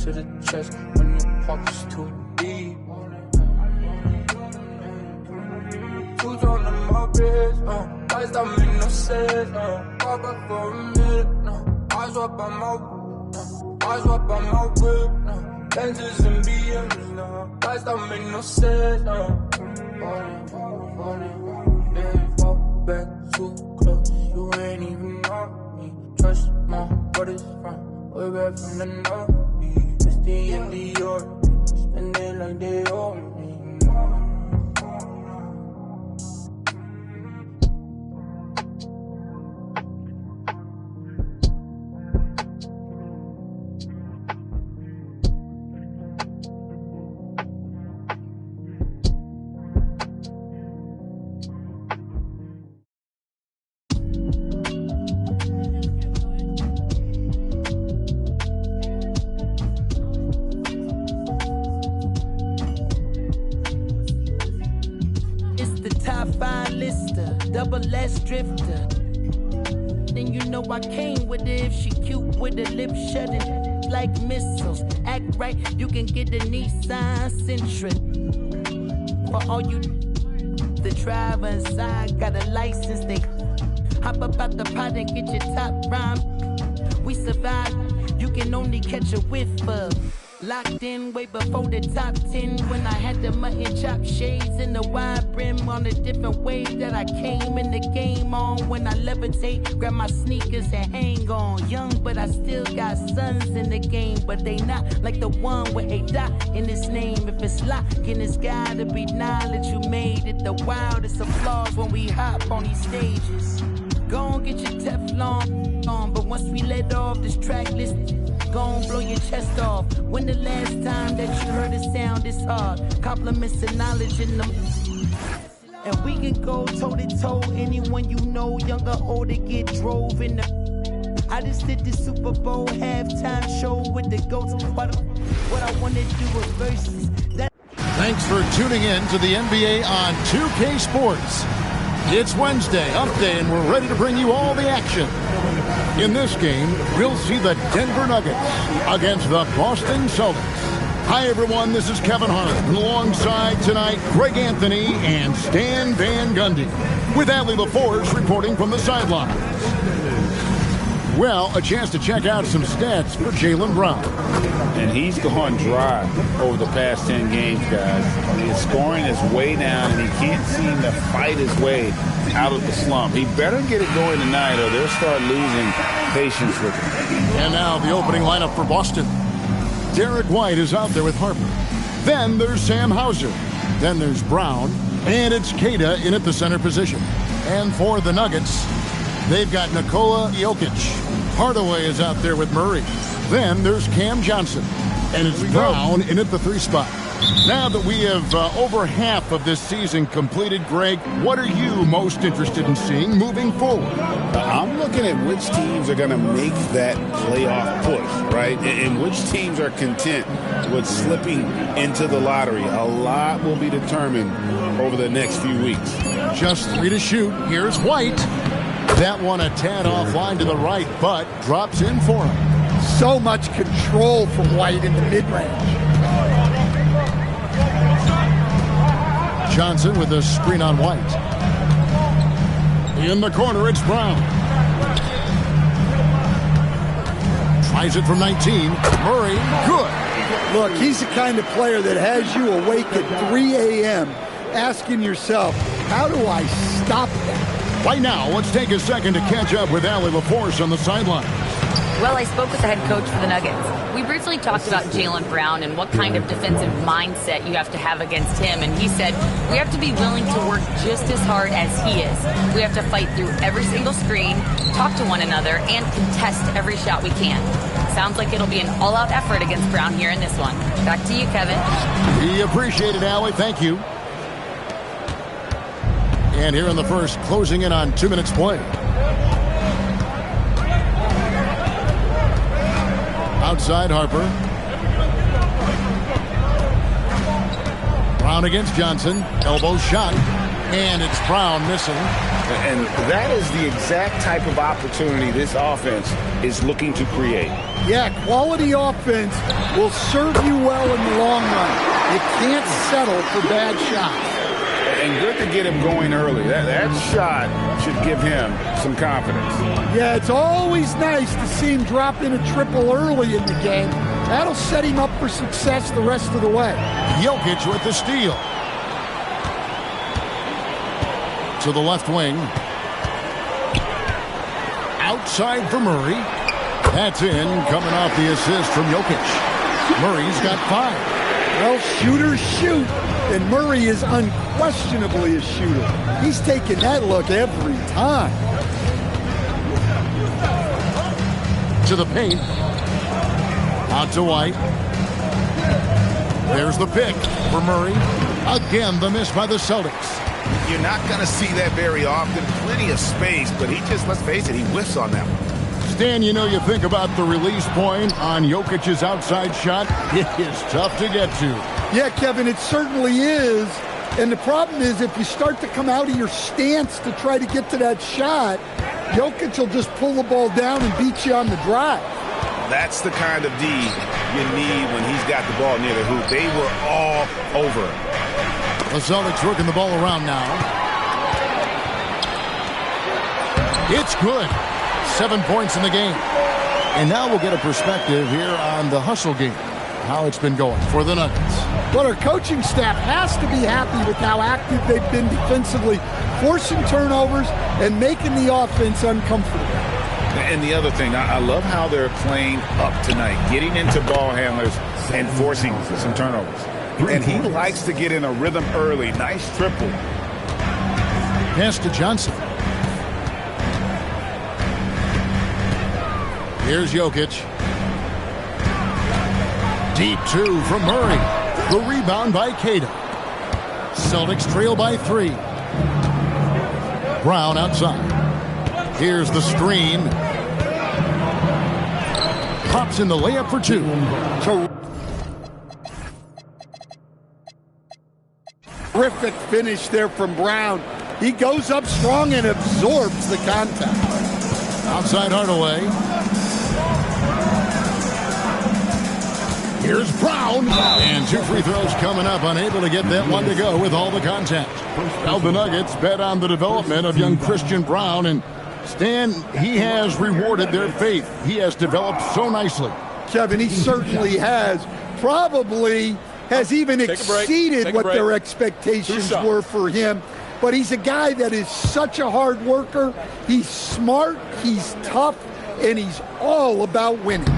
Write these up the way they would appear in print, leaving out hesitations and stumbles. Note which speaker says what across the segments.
Speaker 1: to the chest when the pocket's too deep. Who's on my wrist, why that make no sense, pop up for a minute, eyes up on my whip, lenses and BMs, why that make no sense, fall back too close, you ain't even know me, trust my brothers from way back from the north, it's the end of your, spending like they owe me.
Speaker 2: Double S drifter. Then you know I came with it. If she cute with the lips shutting like missiles. Act right, you can get the Nissan Sentra. For all you the driver inside got a license, they hop up out the pot and get your top rhyme. We survive, you can only catch a whiff of. Locked in way before the top 10 when I had the mutton chop shades and the wide brim on a different wave that I came in the game on. When I levitate, grab my sneakers and hang on. Young, but I still got sons in the game, but they not like the one with a dot in his name. If it's locking, it's gotta be knowledge you made it. The wildest applause when we hop on these stages. Go on, get your Teflon on, but once we let off this track list, go on, blow your chest off. When the last time that you heard a sound this hard? Compliments and knowledge in them. And we can go toe-to-toe, anyone you know, young or old, to get drove in the... I just did the Super Bowl halftime show with the GOATs. What I want to do is versus that.
Speaker 3: Thanks for tuning in to the NBA on 2K Sports. It's Wednesday, Hump Day, and we're ready to bring you all the action. In this game, we'll see the Denver Nuggets against the Boston Celtics. Hi, everyone. This is Kevin Hart. Alongside tonight, Greg Anthony and Stan Van Gundy. With Allie LaForce reporting from the sidelines. Well, a chance to check out some stats for Jaylen Brown.
Speaker 4: And he's gone dry over the past 10 games, guys. His scoring is way down, and he can't seem to fight his way out of the slump. He better get it going tonight, or they'll start losing patience with him.
Speaker 3: And now the opening lineup for Boston. Derek White is out there with Harper. Then there's Sam Hauser. Then there's Brown. And it's Queta in at the center position. And for the Nuggets, they've got Nikola Jokic. Hardaway is out there with Murray. Then there's Cam Johnson. And it's Brown in at the 3 spot. Now that we have over half of this season completed, Greg, what are you most interested in seeing moving forward?
Speaker 4: I'm looking at which teams are going to make that playoff push, right? And which teams are content with slipping into the lottery. A lot will be determined over the next few weeks.
Speaker 3: Just 3 to shoot. Here's White. That one a tad offline to the right, but drops in for him.
Speaker 5: So much control from White in the mid-range.
Speaker 3: Johnson with a screen on White. In the corner, it's Brown. Tries it from 19. Murray, good.
Speaker 5: Look, he's the kind of player that has you awake at 3 a.m. asking yourself, how do I stop that?
Speaker 3: Right now, let's take a second to catch up with Allie LaForce on the sideline.
Speaker 6: Well, I spoke with the head coach for the Nuggets. We briefly talked about Jaylen Brown and what kind of defensive mindset you have to have against him. And he said, we have to be willing to work just as hard as he is. We have to fight through every single screen, talk to one another, and contest every shot we can. Sounds like it'll be an all-out effort against Brown here in this one. Back to you, Kevin.
Speaker 3: We appreciate it, Allie. Thank you. And here in the first, closing in on 2 minutes play. Outside Harper. Brown against Johnson. Elbow shot. And it's Brown missing.
Speaker 4: And that is the exact type of opportunity this offense is looking to create.
Speaker 5: Yeah, quality offense will serve you well in the long run. You can't settle for bad shots.
Speaker 4: And good to get him going early. That shot should give him some confidence.
Speaker 5: Yeah, it's always nice to see him drop in a triple early in the game. That'll set him up for success the rest of the way.
Speaker 3: Jokic with the steal. To the left wing. Outside for Murray. That's in, coming off the assist from Jokic. Murray's got 5.
Speaker 5: Well, shooters shoot, and Murray is unquestionably a shooter. He's taking that look every time.
Speaker 3: To the paint. Out to White. There's the pick for Murray. Again, the miss by the Celtics.
Speaker 7: You're not going to see that very often. Plenty of space, but he just, let's face it, he whiffs on that one.
Speaker 3: Stan, you know, you think about the release point on Jokic's outside shot. It is tough to get to.
Speaker 5: Yeah, Kevin, it certainly is. And the problem is if you start to come out of your stance to try to get to that shot, Jokic will just pull the ball down and beat you on the drive.
Speaker 7: That's the kind of D you need when he's got the ball near the hoop. They were all over him.
Speaker 3: The Celtics working the ball around now. It's good. 7 points in the game. And now we'll get a perspective here on the hustle game, how it's been going for the Nuggets.
Speaker 5: Well, our coaching staff has to be happy with how active they've been defensively, forcing turnovers and making the offense uncomfortable.
Speaker 4: And the other thing, I love how they're playing up tonight, getting into ball handlers and forcing some turnovers. And he likes to get in a rhythm early. Nice triple.
Speaker 3: Pass to Johnson. Here's Jokic. Deep 2 from Murray. The rebound by Keita. Celtics trail by 3. Brown outside. Here's the screen. Pops in the layup for 2.
Speaker 5: Terrific finish there from Brown. He goes up strong and absorbs the contact.
Speaker 3: Outside Hardaway. Here's Brown. And 2 free throws coming up. Unable to get that one to go with all the contact. Now the Nuggets bet on the development of young Christian Brown. And Stan, he has rewarded their faith. He has developed so nicely.
Speaker 5: Kevin, he certainly has. Probably has even exceeded what their expectations were for him. But he's a guy that is such a hard worker. He's smart, he's tough, and he's all about winning.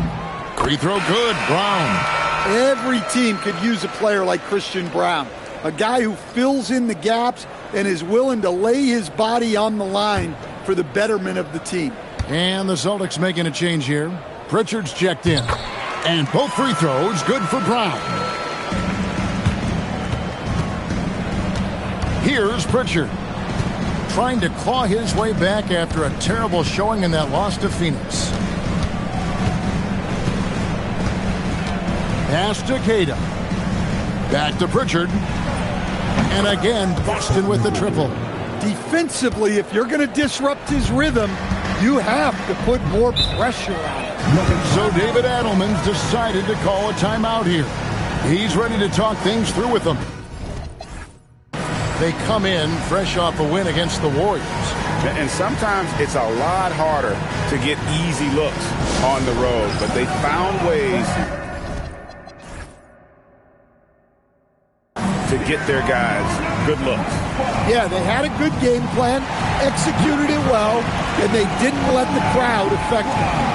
Speaker 3: Free throw good, Brown.
Speaker 5: Every team could use a player like Christian Brown, a guy who fills in the gaps and is willing to lay his body on the line for the betterment of the team.
Speaker 3: And the Celtics making a change here. Pritchard's checked in. And both free throws good for Brown. Here's Pritchard, trying to claw his way back after a terrible showing in that loss to Phoenix. Pass to Keita. Back to Pritchard. And again, Boston with the triple.
Speaker 5: Defensively, if you're going to disrupt his rhythm, you have to put more pressure on him.
Speaker 3: So David Adelman's decided to call a timeout here. He's ready to talk things through with them. They come in fresh off a win against the Warriors.
Speaker 4: And sometimes it's a lot harder to get easy looks on the road, but they found ways to get their guys good looks.
Speaker 5: Yeah, they had a good game plan, executed it well, and they didn't let the crowd affect them.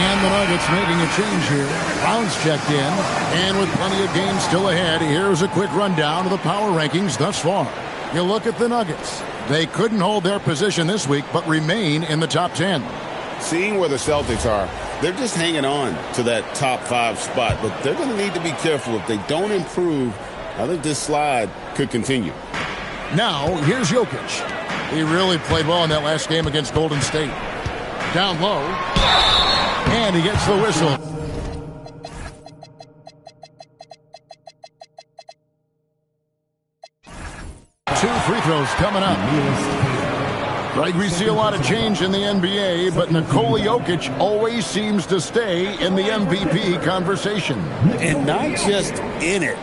Speaker 3: And the Nuggets making a change here. Brown's checked in. And with plenty of games still ahead, here's a quick rundown of the power rankings thus far. You look at the Nuggets. They couldn't hold their position this week, but remain in the top 10.
Speaker 7: Seeing where the Celtics are, they're just hanging on to that top 5 spot, but they're going to need to be careful. If they don't improve I think this slide could continue.
Speaker 3: Now, here's Jokic. He really played well in that last game against Golden State. Down low. And he gets the whistle. Two free throws coming up. Right, we see a lot of change in the NBA, but Nikola Jokic always seems to stay in the MVP conversation.
Speaker 7: And not just in it,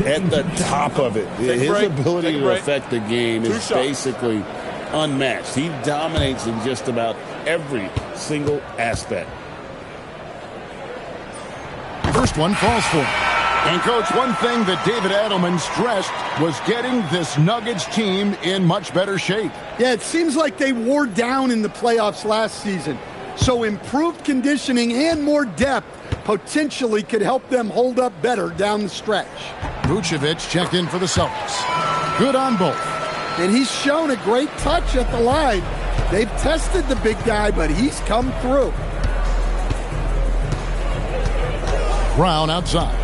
Speaker 7: at the top of it. His ability to affect the game is basically unmatched. He dominates in just about every single aspect.
Speaker 3: First one falls for him. And, Coach, one thing that David Adelman stressed was getting this Nuggets team in much better shape.
Speaker 5: Yeah, it seems like they wore down in the playoffs last season. So improved conditioning and more depth potentially could help them hold up better down the stretch.
Speaker 3: Vucevic checked in for the Celtics. Good on both.
Speaker 5: And he's shown a great touch at the line. They've tested the big guy, but he's come through.
Speaker 3: Brown outside.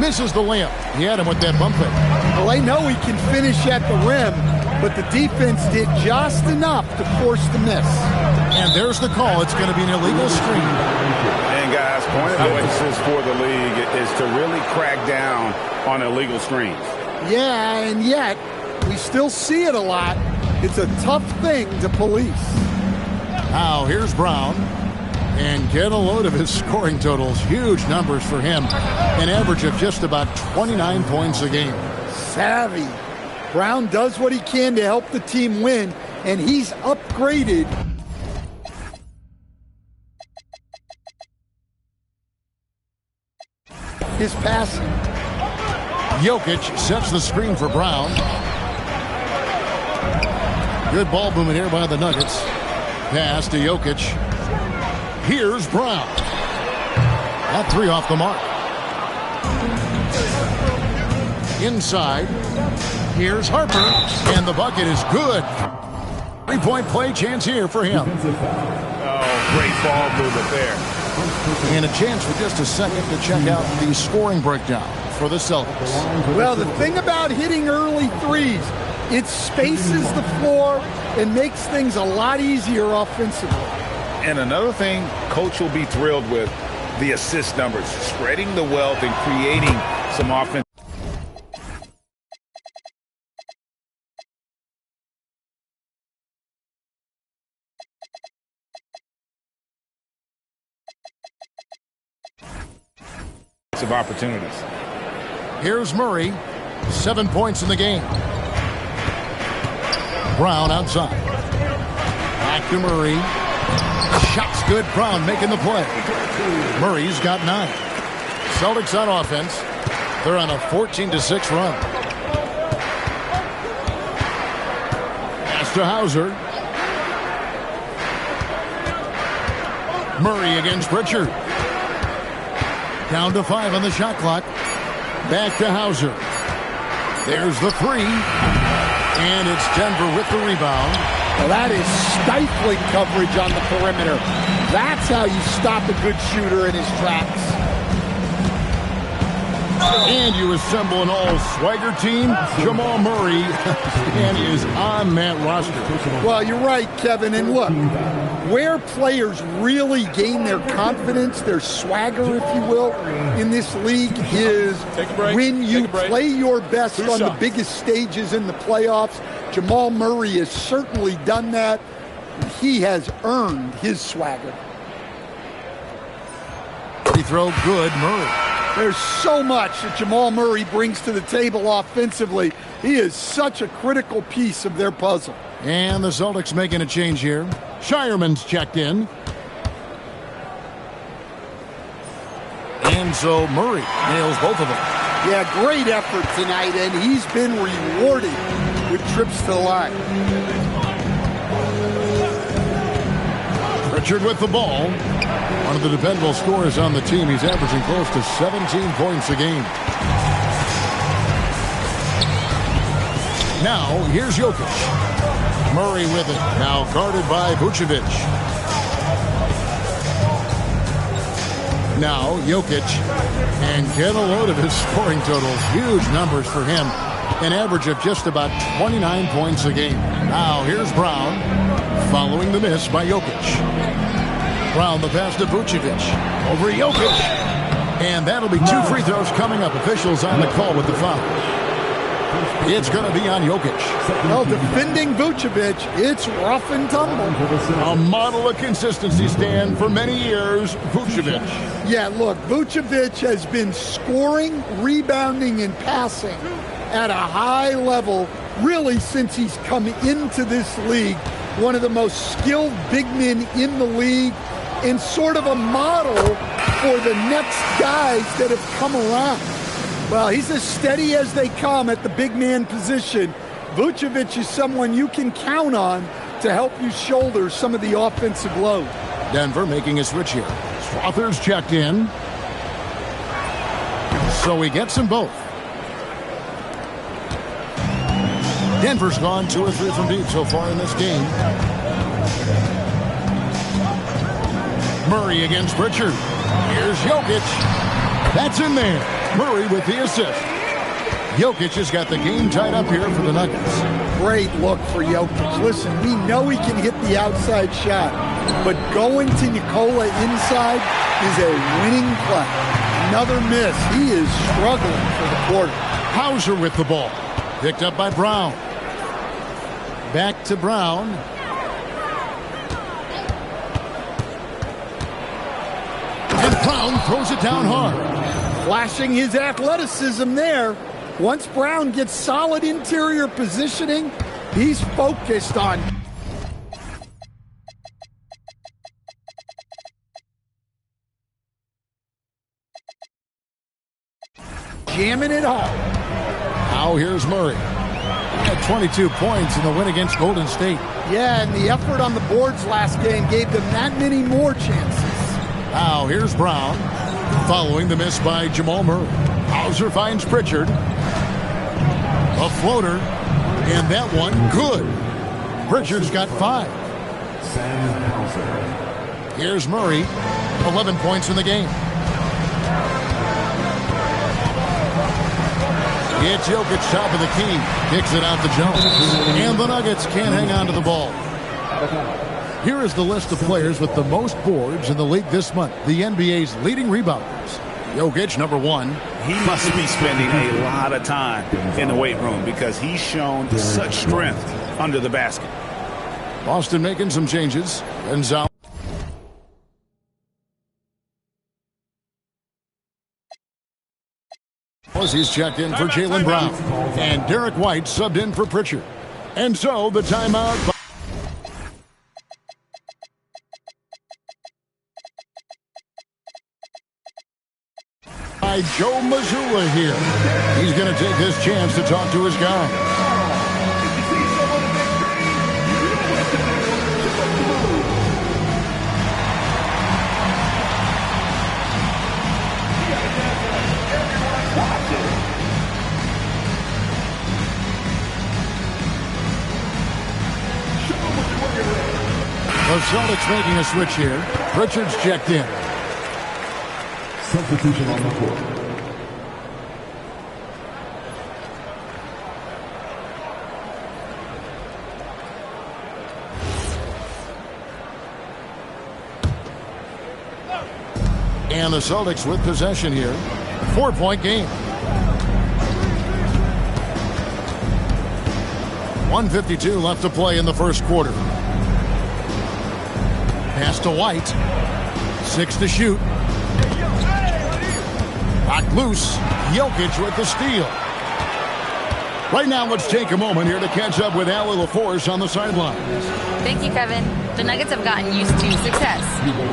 Speaker 3: Misses the layup. He had him with that bump fake.
Speaker 5: Well, they know he can finish at the rim, but the defense did just enough to force the miss.
Speaker 3: And there's the call. It's going to be an illegal screen.
Speaker 7: And, guys, point of emphasis for the league is to really crack down on illegal screens.
Speaker 5: Yeah, and yet we still see it a lot. It's a tough thing to police.
Speaker 3: Now, here's Brown. And get a load of his scoring totals. Huge numbers for him. An average of just about 29 points a game.
Speaker 5: Savvy. Brown does what he can to help the team win, and he's upgraded. His passing.
Speaker 3: Jokic sets the screen for Brown. Good ball movement here by the Nuggets. Pass to Jokic. Here's Brown. That three off the mark. Inside. Here's Harper. And the bucket is good. 3-point play chance here for him.
Speaker 7: Oh, great ball movement there.
Speaker 3: And a chance for just a second to check out the scoring breakdown for the Celtics.
Speaker 5: Well, the thing about hitting early threes, it spaces the floor and makes things a lot easier offensively.
Speaker 7: And another thing Coach will be thrilled with, the assist numbers, spreading the wealth and creating some offense. Of opportunities.
Speaker 3: Here's Murray. 7 points in the game. Brown outside. Back to Murray. Shot's good. Brown making the play. Murray's got 9. Celtics on offense. They're on a 14-6 run. Pass to Hauser. Murray against Pritchard. Down to 5 on the shot clock. Back to Hauser. There's the 3. And it's Denver with the rebound.
Speaker 5: Well, that is stifling coverage on the perimeter. That's how you stop a good shooter in his tracks.
Speaker 3: And you assemble an all-swagger team. Jamal Murray and is on that roster.
Speaker 5: Well, you're right, Kevin. And look, where players really gain their confidence, their swagger, if you will, in this league is when you play your best on the biggest stages in the playoffs. Jamal Murray has certainly done that. He has earned his swagger.
Speaker 3: Free throw good, Murray.
Speaker 5: There's so much that Jamal Murray brings to the table offensively. He is such a critical piece of their puzzle.
Speaker 3: And the Celtics making a change here. Shireman's checked in. And so Murray nails both of them.
Speaker 5: Yeah, great effort tonight, and he's been rewarded with trips to the line.
Speaker 3: Pritchard with the ball. One of the dependable scorers on the team. He's averaging close to 17 points a game. Now, here's Jokic. Murray with it. Now guarded by Vucevic. Now Jokic. And get a load of his scoring totals. Huge numbers for him. An average of just about 29 points a game. Now here's Brown. Following the miss by Jokic. Brown the pass to Vucevic. Over Jokic. And that'll be 2 free throws coming up. Officials on the call with the foul. It's going to be on Jokic.
Speaker 5: Well, defending Vucevic, it's rough and tumble.
Speaker 3: A model of consistency, Stan, for many years, Vucevic.
Speaker 5: Yeah, look, Vucevic has been scoring, rebounding, and passing at a high level really since he's come into this league. One of the most skilled big men in the league and sort of a model for the next guys that have come around. Well, he's as steady as they come at the big man position. Vucevic is someone you can count on to help you shoulder some of the offensive load.
Speaker 3: Denver making a switch here. Strother's checked in. So he gets them both. Denver's gone 2 or 3 from deep so far in this game. Murray against Pritchard. Here's Jokic. That's in there. Murray with the assist. Jokic has got the game tied up here for the Nuggets.
Speaker 5: Great look for Jokic. Listen, we know he can hit the outside shot, but going to Nikola inside is a winning play. Another miss. He is struggling for the quarter.
Speaker 3: Hauser with the ball. Picked up by Brown. Back to Brown. And Brown throws it down hard.
Speaker 5: Flashing his athleticism there. Once Brown gets solid interior positioning, he's focused on jamming it home.
Speaker 3: Now here's Murray. He had 22 points in the win against Golden State.
Speaker 5: Yeah, and the effort on the boards last game gave them that many more chances.
Speaker 3: Now here's Brown. Following the miss by Jamal Murray. Hauser finds Pritchard. A floater. And that one, good. Pritchard's got 5. Here's Murray. 11 points in the game. It's Jokic, top of the key. Kicks it out to Jones. And the Nuggets can't hang on to the ball. Here is the list of players with the most boards in the league this month. The NBA's leading rebounders. Jokic, number 1.
Speaker 4: He must be spending a lot of time in the weight room because he's shown such strength under the basket.
Speaker 3: Boston making some changes. And Zal. He's checked in for Jaylen Brown. And Derek White subbed in for Pritchard. And so the timeout by Joe Mazzulla here. He's going to take this chance to talk to his guy. The Celtics making a switch here. Pritchard's checked in.
Speaker 8: Substitution on the court.
Speaker 3: And the Celtics with possession here. 4-point game. 1:52 left to play in the first quarter. Pass to White. 6 to shoot. Knocked loose. Jokic with the steal. Right now, let's take a moment here to catch up with Allie LaForce on the sidelines.
Speaker 6: Thank you, Kevin. The Nuggets have gotten used to success.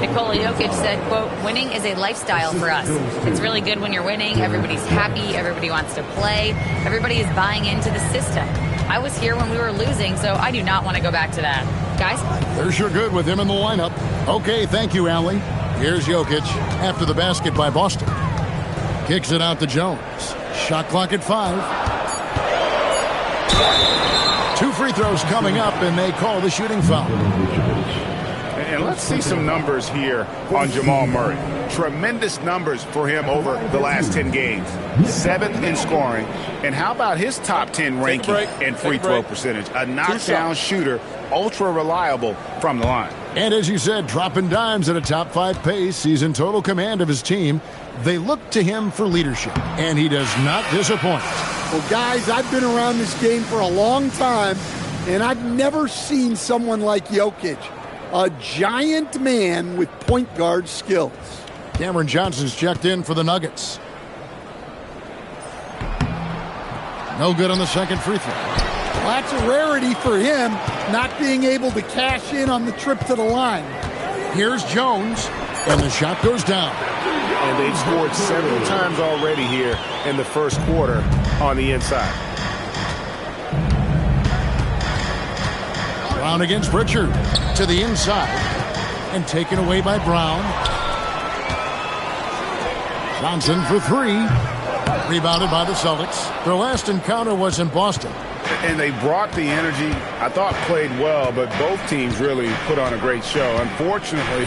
Speaker 6: Nikola Jokic said, quote, winning is a lifestyle for us. It's really good when you're winning. Everybody's happy. Everybody wants to play. Everybody is buying into the system. I was here when we were losing, so I do not want to go back to that. Guys?
Speaker 3: They're sure good with him in the lineup. Okay, thank you, Allie. Here's Jokic after the basket by Boston. Kicks it out to Jones. Shot clock at 5. 2 for free throws coming up, and they call the shooting foul.
Speaker 4: And let's see some numbers here on Jamal Murray. Tremendous numbers for him over the last 10 games. 7th in scoring. And how about his top 10 ranking and free throw percentage? A knockdown shooter, ultra reliable from the line.
Speaker 3: And as you said, dropping dimes at a top 5 pace. He's in total command of his team. They look to him for leadership, and he does not disappoint.
Speaker 5: Well, guys, I've been around this game for a long time, and I've never seen someone like Jokic. A giant man with point guard skills.
Speaker 3: Cameron Johnson's checked in for the Nuggets. No good on the second free throw.
Speaker 5: Well, that's a rarity for him, not being able to cash in on the trip to the line.
Speaker 3: Here's Jones, and the shot goes down.
Speaker 4: And they've scored several times already here in the first quarter on the inside.
Speaker 3: Brown against Pritchard to the inside and taken away by Brown. Johnson for 3. Rebounded by the Celtics. Their last encounter was in Boston.
Speaker 4: And they brought the energy. I thought played well, but both teams really put on a great show. Unfortunately,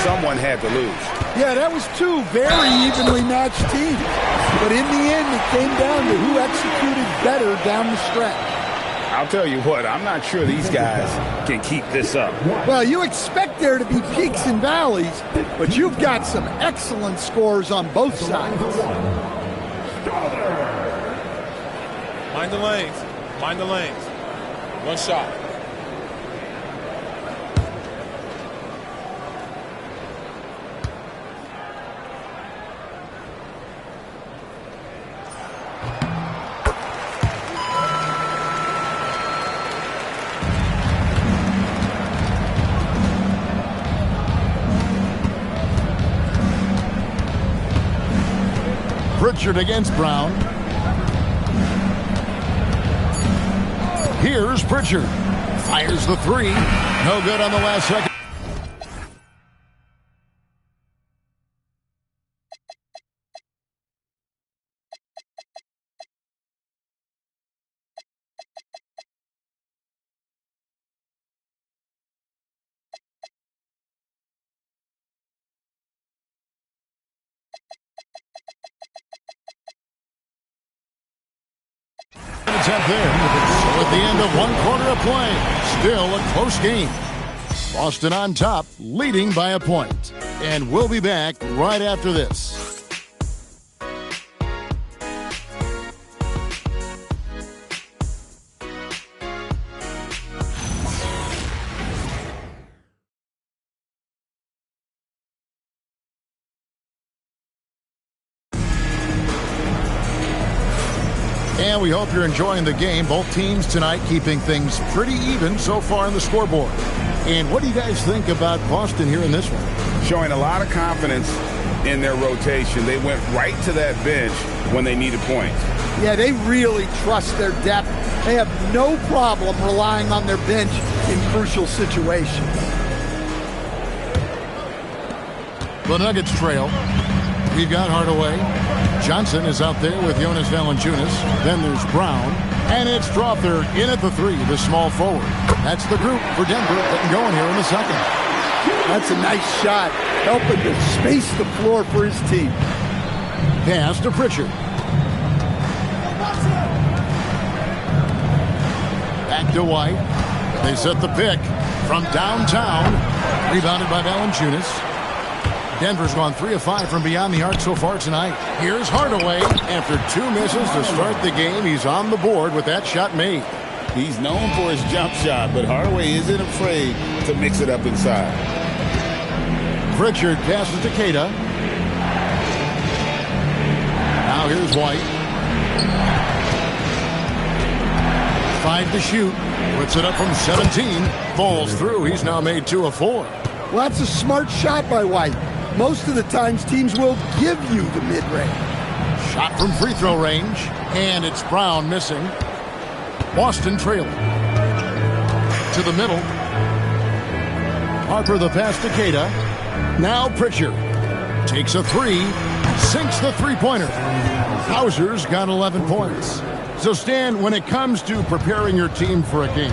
Speaker 4: someone had to lose.
Speaker 5: Yeah, that was 2 very evenly matched teams. But in the end, it came down to who executed better down the stretch.
Speaker 4: I'll tell you what, I'm not sure these guys can keep this up.
Speaker 5: Well, you expect there to be peaks and valleys, but you've got some excellent scores on both sides.
Speaker 8: Mind the lanes. Mind the lanes. One shot.
Speaker 3: Pritchard against Brown. Here's Pritchard. Fires the 3. No good on the last second. Attempt there. So at the end of 1 quarter of play, still a close game. Boston on top, leading by a point. And we'll be back right after this. And we hope you're enjoying the game. Both teams tonight keeping things pretty even so far on the scoreboard. And what do you guys think about Boston here in this one?
Speaker 4: Showing a lot of confidence in their rotation. They went right to that bench when they needed points.
Speaker 5: Yeah, they really trust their depth. They have no problem relying on their bench in crucial situations.
Speaker 3: The Nuggets trail. We've got Hardaway. Johnson is out there with Jonas Valanciunas. Then there's Brown. And it's Strawther in at the 3, the small forward. That's the group for Denver getting going here in the second.
Speaker 5: That's a nice shot, helping to space the floor for his team.
Speaker 3: Pass to Pritchard. Back to White. They set the pick from downtown. Rebounded by Valanciunas. Denver's gone 3 of 5 from beyond the arc so far tonight. Here's Hardaway. After 2 misses to start the game, he's on the board with that shot made.
Speaker 7: He's known for his jump shot, but Hardaway isn't afraid to mix it up inside.
Speaker 3: Pritchard passes to Queta. Now here's White. 5 to shoot. Puts it up from 17. Falls through. He's now made 2 of 4.
Speaker 5: Well, that's a smart shot by White. Most of the times teams will give you the mid-range.
Speaker 3: Shot from free throw range. And it's Brown missing. Boston trailing. To the middle. Harper the pass to Queta. Now Pritchard. Takes a 3. Sinks the three-pointer. Hauser's got 11 points. So, Stan, when it comes to preparing your team for a game,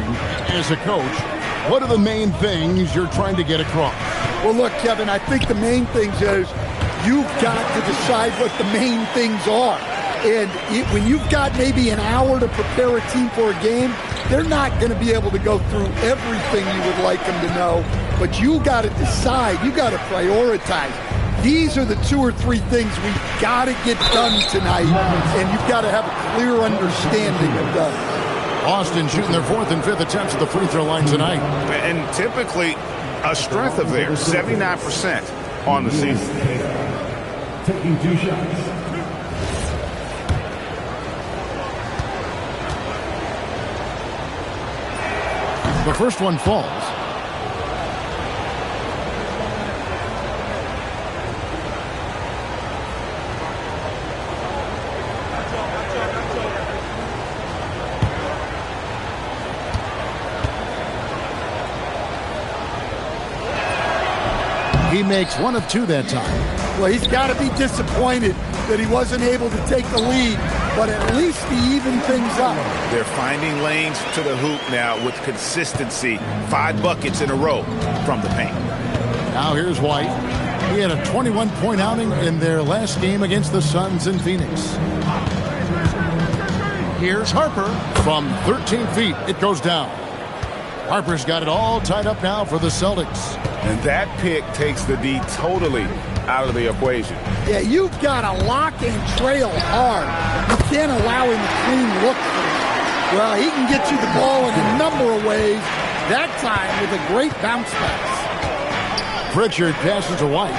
Speaker 3: as a coach, what are the main things you're trying to get across?
Speaker 5: Well, look, Kevin, I think the main things is you've got to decide what the main things are. And when you've got maybe an hour to prepare a team for a game, they're not going to be able to go through everything you would like them to know. But you got to decide. You got to prioritize. These are the 2 or 3 things we've got to get done tonight, and you've got to have a clear understanding of them.
Speaker 3: Austin shooting their 4th and 5th attempts at the free throw line tonight.
Speaker 4: And typically a strength of theirs, 79% on the season.
Speaker 9: Taking 2 shots.
Speaker 3: The first one falls. He makes 1 of 2 that time.
Speaker 5: Well, he's got to be disappointed that he wasn't able to take the lead, but at least he evened things up.
Speaker 4: They're finding lanes to the hoop now with consistency. 5 buckets in a row from the paint.
Speaker 3: Now here's White. He had a 21-point outing in their last game against the Suns in Phoenix. Here's Harper from 13 feet. It goes down. Harper's got it all tied up now for the Celtics.
Speaker 4: And that pick takes the D totally out of the equation.
Speaker 5: Yeah, you've got to lock and trail hard. You can't allow him a clean look. Well, he can get you the ball in a number of ways, that time with a great bounce pass.
Speaker 3: Pritchard passes to White.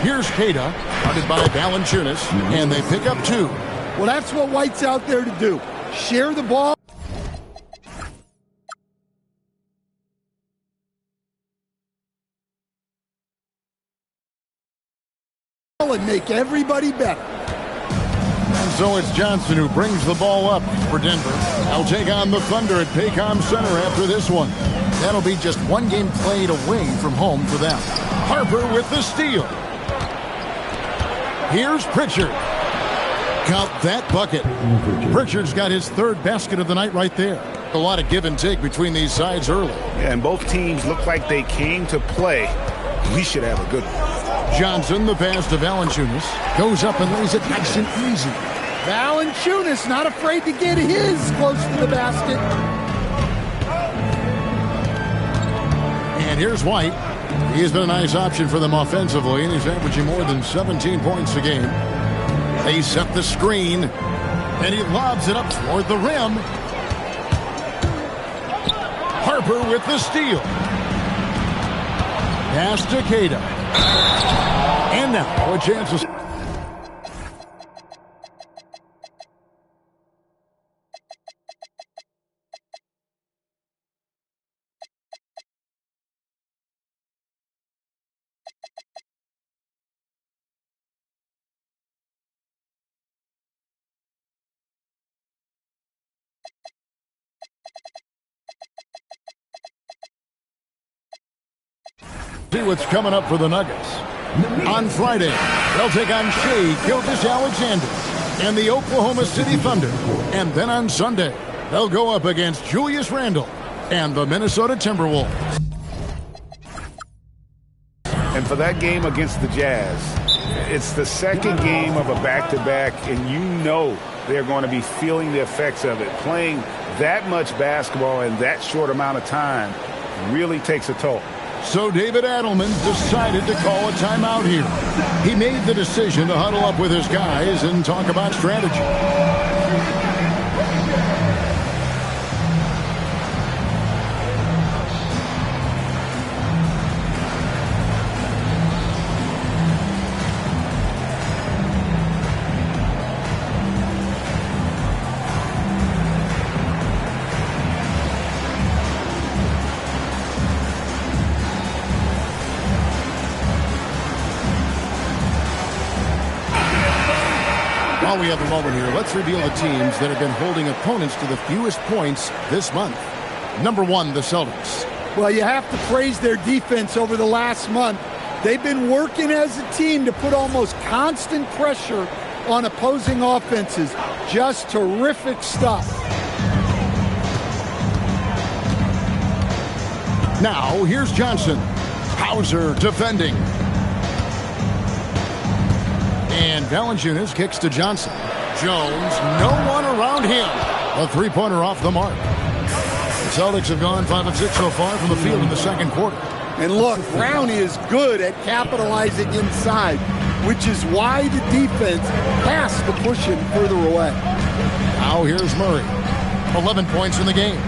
Speaker 3: Here's Queta, guarded by Valanciunas, and they pick up 2.
Speaker 5: Well, that's what White's out there to do. Share the ball. And make everybody better.
Speaker 3: And so it's Johnson who brings the ball up for Denver. They'll take on the Thunder at Paycom Center after this one. That'll be just 1 game played away from home for them. Harper with the steal. Here's Pritchard. Count that bucket. Pritchard's got his 3rd basket of the night right there. A lot of give and take between these sides early.
Speaker 4: Yeah, and both teams look like they came to play. We should have a good one.
Speaker 3: Johnson, the pass to Valanciunas, goes up and lays it nice and easy.
Speaker 5: Valanciunas not afraid to get his close to the basket.
Speaker 3: And here's White. He has been a nice option for them offensively, and he's averaging more than 17 points a game. They set the screen, and he lobs it up toward the rim. Harper with the steal. Pass to Queta. And now a chance to... see what's coming up for the Nuggets. On Friday, they'll take on Shea Gilgeous-Alexander and the Oklahoma City Thunder. And then on Sunday, they'll go up against Julius Randle and the Minnesota Timberwolves.
Speaker 4: And for that game against the Jazz, it's the 2nd game of a back-to-back, and you know they're going to be feeling the effects of it. Playing that much basketball in that short amount of time really takes a toll.
Speaker 3: So David Adelman decided to call a timeout here. He made the decision to huddle up with his guys and talk about strategy. While we have a moment here, let's reveal the teams that have been holding opponents to the fewest points this month. Number 1, the Celtics.
Speaker 5: Well, you have to praise their defense over the last month. They've been working as a team to put almost constant pressure on opposing offenses. Just terrific stuff.
Speaker 3: Now, here's Johnson. Hauser defending. And Valanciunas kicks to Johnson. Jones, no one around him. A three-pointer off the mark. The Celtics have gone 5 of 6 so far from the field in the second quarter.
Speaker 5: And look, Brown is good at capitalizing inside, which is why the defense has to push him further away.
Speaker 3: Now here's Murray. 11 points in the game.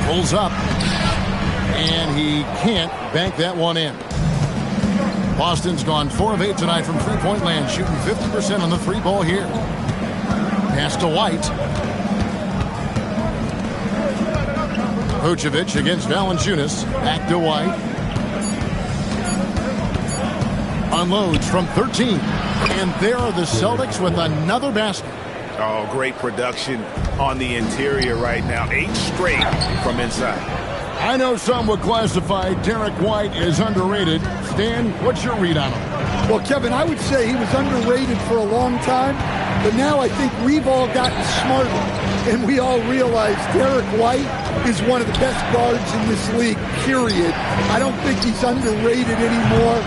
Speaker 3: Pulls up. And he can't bank that one in. Boston's gone 4 of 8 tonight from three-point land, shooting 50% on the three ball here. Pass to White. Vucevic against Valanciunas. Back to White. Unloads from 13. And there are the Celtics with another basket.
Speaker 4: Oh, great production on the interior right now. 8 straight from inside.
Speaker 3: I know some would classify Derek White as underrated. Stan, what's your read on him?
Speaker 5: Well, Kevin, I would say he was underrated for a long time, but now I think we've all gotten smarter, and we all realize Derek White is one of the best guards in this league, period. I don't think he's underrated anymore.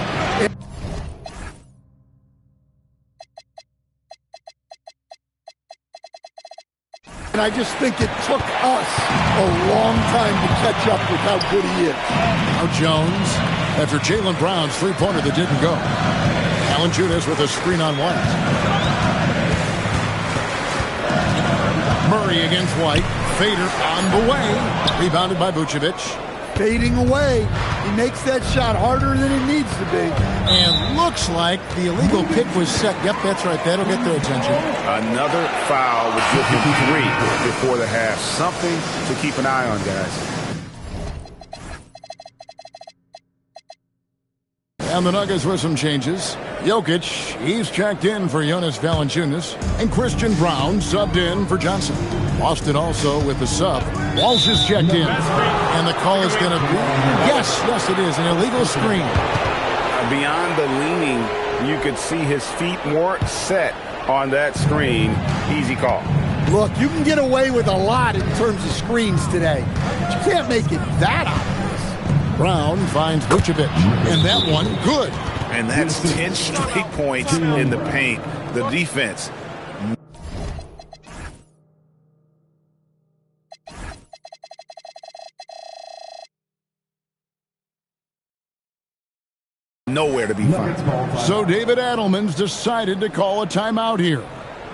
Speaker 5: And I just think it took us a long time to catch up with how good he is.
Speaker 3: Now Jones, after Jaylen Brown's three-pointer that didn't go. Valanciunas with a screen on White. Murray against White. Fader on the way. Rebounded by Vucevic.
Speaker 5: Fading away. He makes that shot harder than it needs to be.
Speaker 3: And looks like the illegal pick was set. Yep, that's right. That'll get their attention.
Speaker 4: Another foul would give him 3 before the half. Something to keep an eye on, guys.
Speaker 3: And the Nuggets with some changes. Jokic, he's checked in for Jonas Valanciunas. And Christian Brown subbed in for Johnson. Boston also with the sub. Walsh is checked in. And the call is going to be, yes, it is, an illegal screen.
Speaker 4: Beyond the leaning, you could see his feet more set on that screen. Easy call.
Speaker 5: Look, you can get away with a lot in terms of screens today. But you can't make it that obvious.
Speaker 3: Brown finds Vucevic. And that one, good.
Speaker 4: And that's 10 straight points in the paint. The defense. Nowhere to be found.
Speaker 3: So David Adelman's decided to call a timeout here.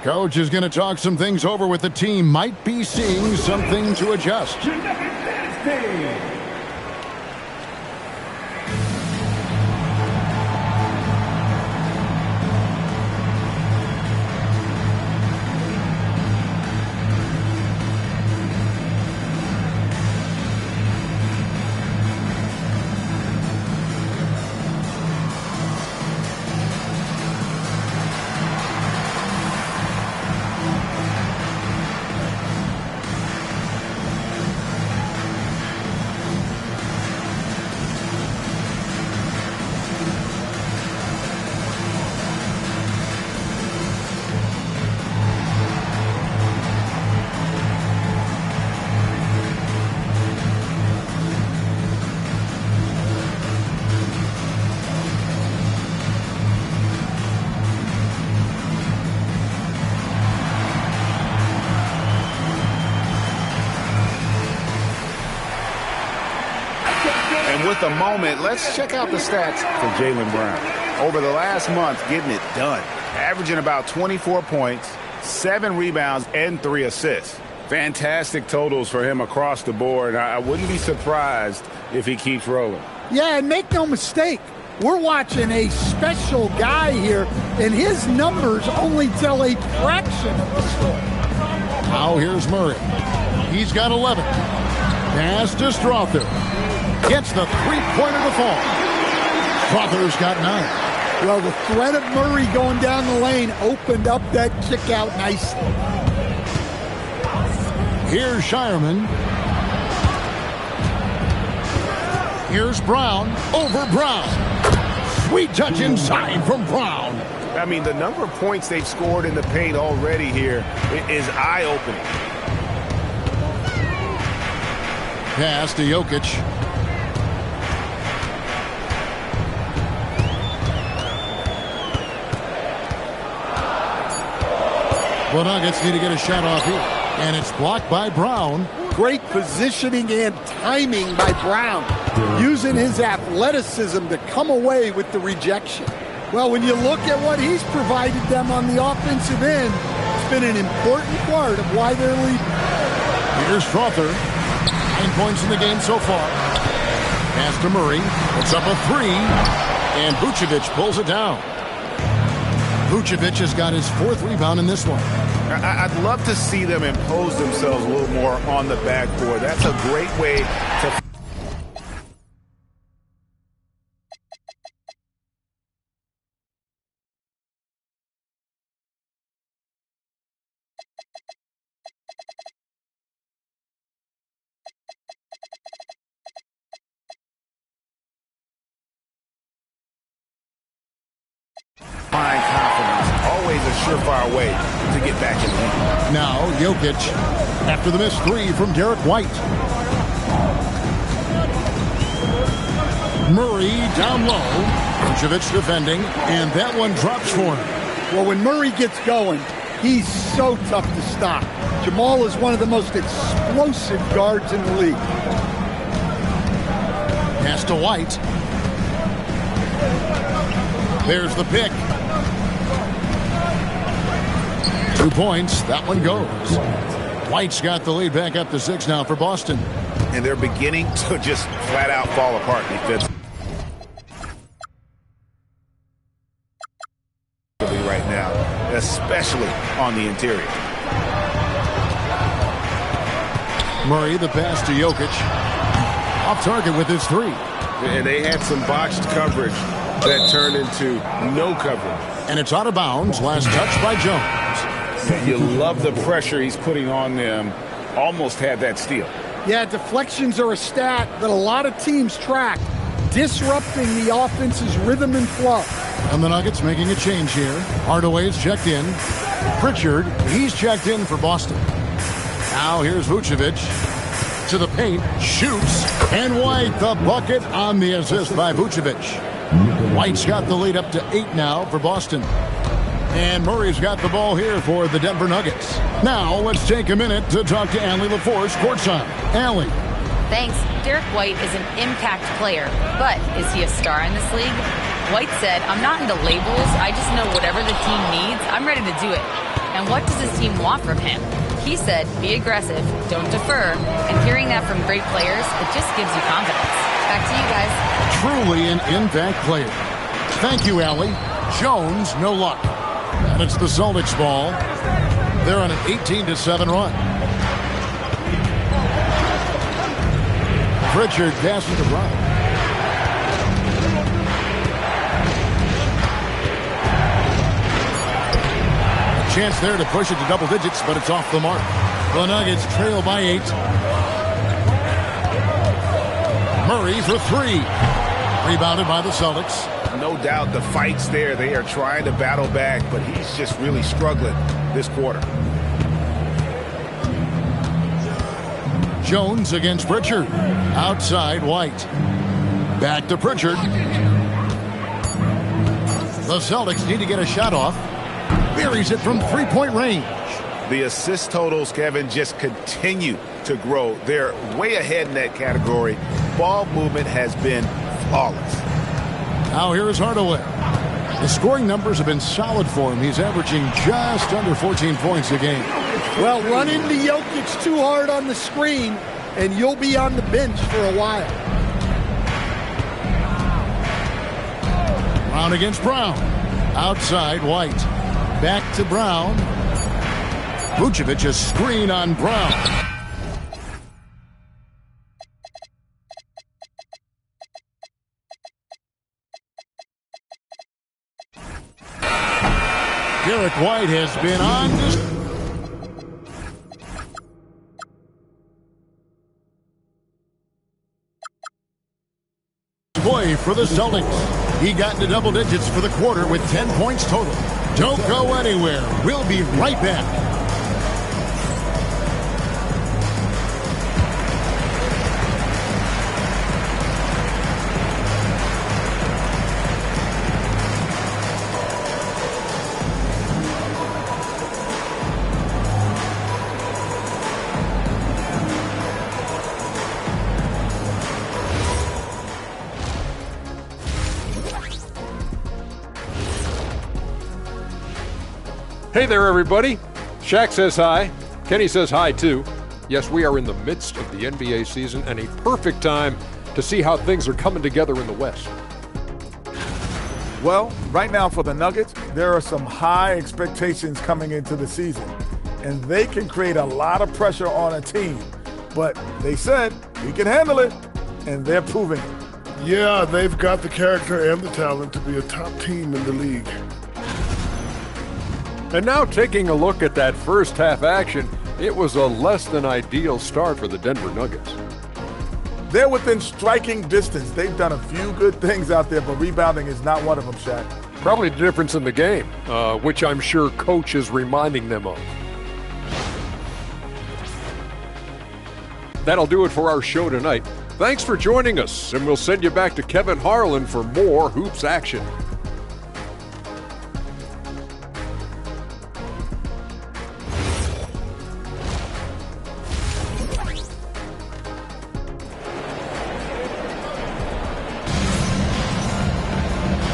Speaker 3: Coach is going to talk some things over with the team. Might be seeing something to adjust.
Speaker 4: With the moment, let's check out the stats for Jaylen Brown. Over the last month, getting it done. Averaging about 24 points, 7 rebounds, and 3 assists. Fantastic totals for him across the board. I wouldn't be surprised if he keeps rolling.
Speaker 5: Yeah, and make no mistake, we're watching a special guy here, and his numbers only tell a fraction of the story.
Speaker 3: Now here's Murray. He's got 11. Pass to Strother. Gets the three-pointer to fall. Strother's got 9.
Speaker 5: Well, the threat of Murray going down the lane opened up that kick out nicely.
Speaker 3: Here's Shireman. Here's Brown. Over Brown. Sweet touch inside from Brown.
Speaker 10: I mean, the number of points they've scored in the paint already here is eye-opening.
Speaker 3: Pass to Jokic. The Nuggets need to get a shot off here. And it's blocked by Brown.
Speaker 5: Great positioning and timing by Brown, using his athleticism to come away with the rejection. Well, when you look at what he's provided them on the offensive end, it's been an important part of why they're leading.
Speaker 3: Here's Strother. 9 points in the game so far. Pass to Murray. It's up a 3. And Vucevic pulls it down. Vucevic has got his 4th rebound in this one.
Speaker 10: I'd love to see them impose themselves a little more on the backboard. That's a great way to... find confidence. Always a surefire way to get back in the game.
Speaker 3: Now Jokic after the missed 3 from Derek White. Murray down low. Vucevic defending, and that one drops for him.
Speaker 5: Well, when Murray gets going, he's so tough to stop. Jamal is one of the most explosive guards in the league.
Speaker 3: Pass to White. There's the pick. 2 points. That one goes. White's got the lead back up to 6 now for Boston.
Speaker 10: And they're beginning to just flat out fall apart defensively right now, especially on the interior.
Speaker 3: Murray, the pass to Jokic. Off target with his 3.
Speaker 10: And they had some botched coverage that turned into no coverage.
Speaker 3: And it's out of bounds. Last touch by Jones.
Speaker 10: You love the pressure he's putting on them. Almost had that steal.
Speaker 5: Yeah, deflections are a stat that a lot of teams track, disrupting the offense's rhythm and flow.
Speaker 3: And the Nuggets making a change here. Hardaway's checked in. Pritchard, he's checked in for Boston. Now here's Vucevic to the paint, shoots, and White the bucket on the assist by Vucevic. White's got the lead up to 8 now for Boston. And Murray's got the ball here for the Denver Nuggets. Now let's take a minute to talk to Allie LaForce courtside. Allie.
Speaker 6: Thanks. Derek White is an impact player, but is he a star in this league? White said, "I'm not into labels. I just know whatever the team needs, I'm ready to do it." And what does his team want from him? He said, "Be aggressive, don't defer." And hearing that from great players, it just gives you confidence. Back to you guys.
Speaker 3: Truly an impact player. Thank you, Allie. Jones, no luck. And it's the Celtics ball. They're on an 18-7 run. Pritchard passes to Brown. A chance there to push it to double digits, but it's off the mark. The Nuggets trail by 8. Murray for 3. Rebounded by the Celtics.
Speaker 10: No doubt the fight's there. They are trying to battle back, but he's just really struggling this quarter.
Speaker 3: Jones against Pritchard. Outside White. Back to Pritchard. The Celtics need to get a shot off. Buries it from 3-point range.
Speaker 10: The assist totals, Kevin, just continue to grow. They're way ahead in that category. Ball movement has been flawless.
Speaker 3: Now here's Hardaway. The scoring numbers have been solid for him. He's averaging just under 14 points a game.
Speaker 5: Well, run into Jokic too hard on the screen, and you'll be on the bench for a while.
Speaker 3: Brown against Brown. Outside White. Back to Brown. Vucevic, a screen on Brown. Derek White has been on display for the Celtics. He got into double digits for the quarter with 10 points total. Don't go anywhere. We'll be right back.
Speaker 11: Hey there, everybody. Shaq says hi. Kenny says hi, too. Yes, we are in the midst of the NBA season and a perfect time to see how things are coming together in the West.
Speaker 12: Well, right now for the Nuggets, there are some high expectations coming into the season, and they can create a lot of pressure on a team. But they said, we can handle it, and they're proving it.
Speaker 13: Yeah, they've got the character and the talent to be a top team in the league.
Speaker 11: And now taking a look at that first half action, it was a less than ideal start for the Denver Nuggets.
Speaker 12: They're within striking distance. They've done a few good things out there, but rebounding is not one of them, Shaq.
Speaker 11: Probably the difference in the game, which I'm sure Coach is reminding them of. That'll do it for our show tonight. Thanks for joining us, and we'll send you back to Kevin Harlan for more Hoops action.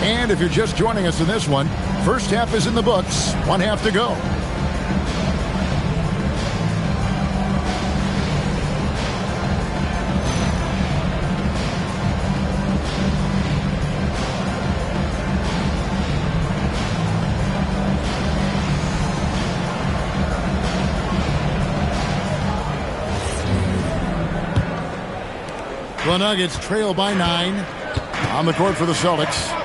Speaker 3: And if you're just joining us in this one, first half is in the books, one half to go. The Nuggets trail by 9 on the court for the Celtics.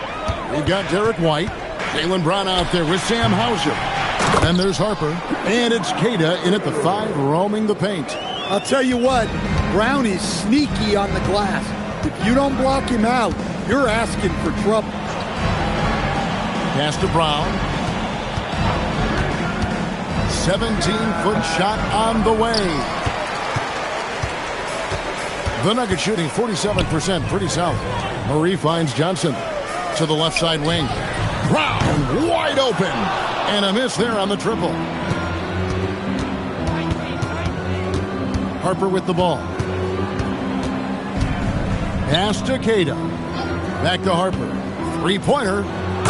Speaker 3: We've got Derek White, Jaylen Brown out there with Sam Hauser. Then there's Harper, and it's Queta in at the 5 roaming the paint.
Speaker 5: I'll tell you what, Brown is sneaky on the glass. If you don't block him out, you're asking for trouble.
Speaker 3: Pass to Brown. 17-foot shot on the way. The Nuggets shooting 47%, pretty solid. Murray finds Johnson to the left side wing. Brown wide open. And a miss there on the triple. Harper with the ball. Pass to Queta. Back to Harper. Three-pointer.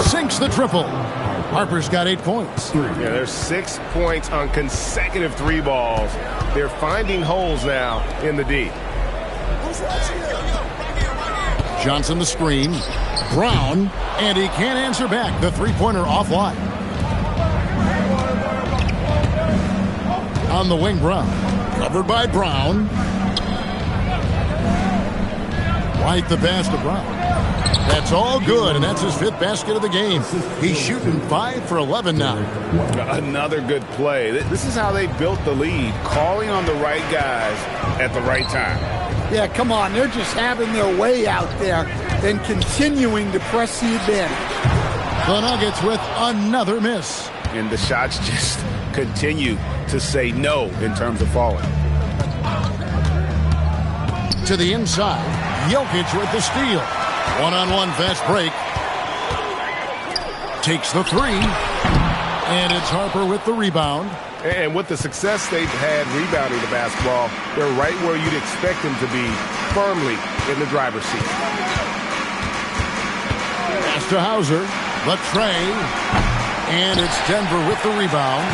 Speaker 3: Sinks the triple. Harper's got 8 points.
Speaker 10: Yeah, there's 6 points on consecutive 3 balls. They're finding holes now in the D.
Speaker 3: Johnson the screen. Brown, and he can't answer back. The three-pointer offline. On the wing, Brown. Covered by Brown. White the pass to Brown. That's all good, and that's his 5th basket of the game. He's shooting 5 for 11 now.
Speaker 10: Another good play. This is how they built the lead, calling on the right guys at the right time.
Speaker 5: Yeah, come on. They're just having their way out there and continuing to press the advantage.
Speaker 3: The Nuggets with another miss.
Speaker 10: And the shots just continue to say no in terms of falling.
Speaker 3: To the inside. Jokic with the steal. One-on-one fast break. Takes the 3. And it's Harper with the rebound.
Speaker 10: And with the success they've had rebounding the basketball, they're right where you'd expect them to be, firmly in the driver's seat.
Speaker 3: Pass to Hauser, the tray, and it's Denver with the rebound.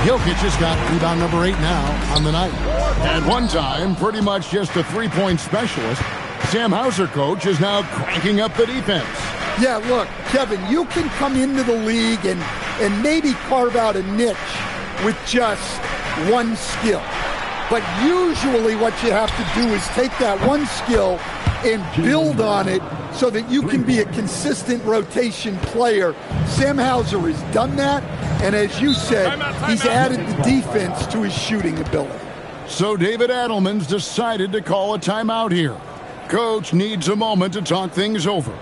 Speaker 3: Jokic has got rebound number 8 now on the night. At one time, pretty much just a three-point specialist, Sam Hauser, coach, is now cranking up the defense.
Speaker 5: Yeah, look, Kevin, you can come into the league and maybe carve out a niche with just one skill. But usually what you have to do is take that one skill and build on it so that you can be a consistent rotation player. Sam Hauser has done that, and as you said, he's added the defense to his shooting ability.
Speaker 3: So David Adelman's decided to call a timeout here. Coach needs a moment to talk things over.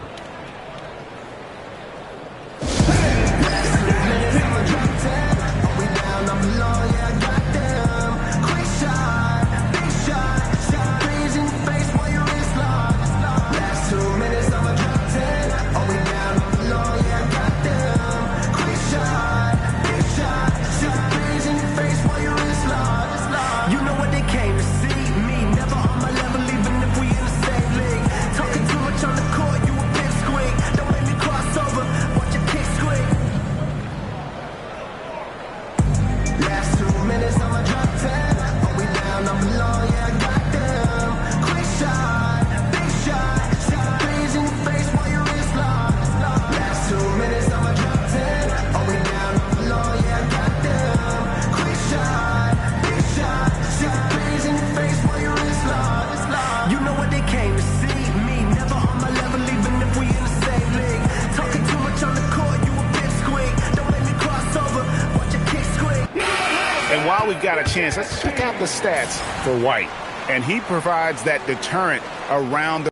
Speaker 10: chance, let's check out the stats for White. And he provides that deterrent around the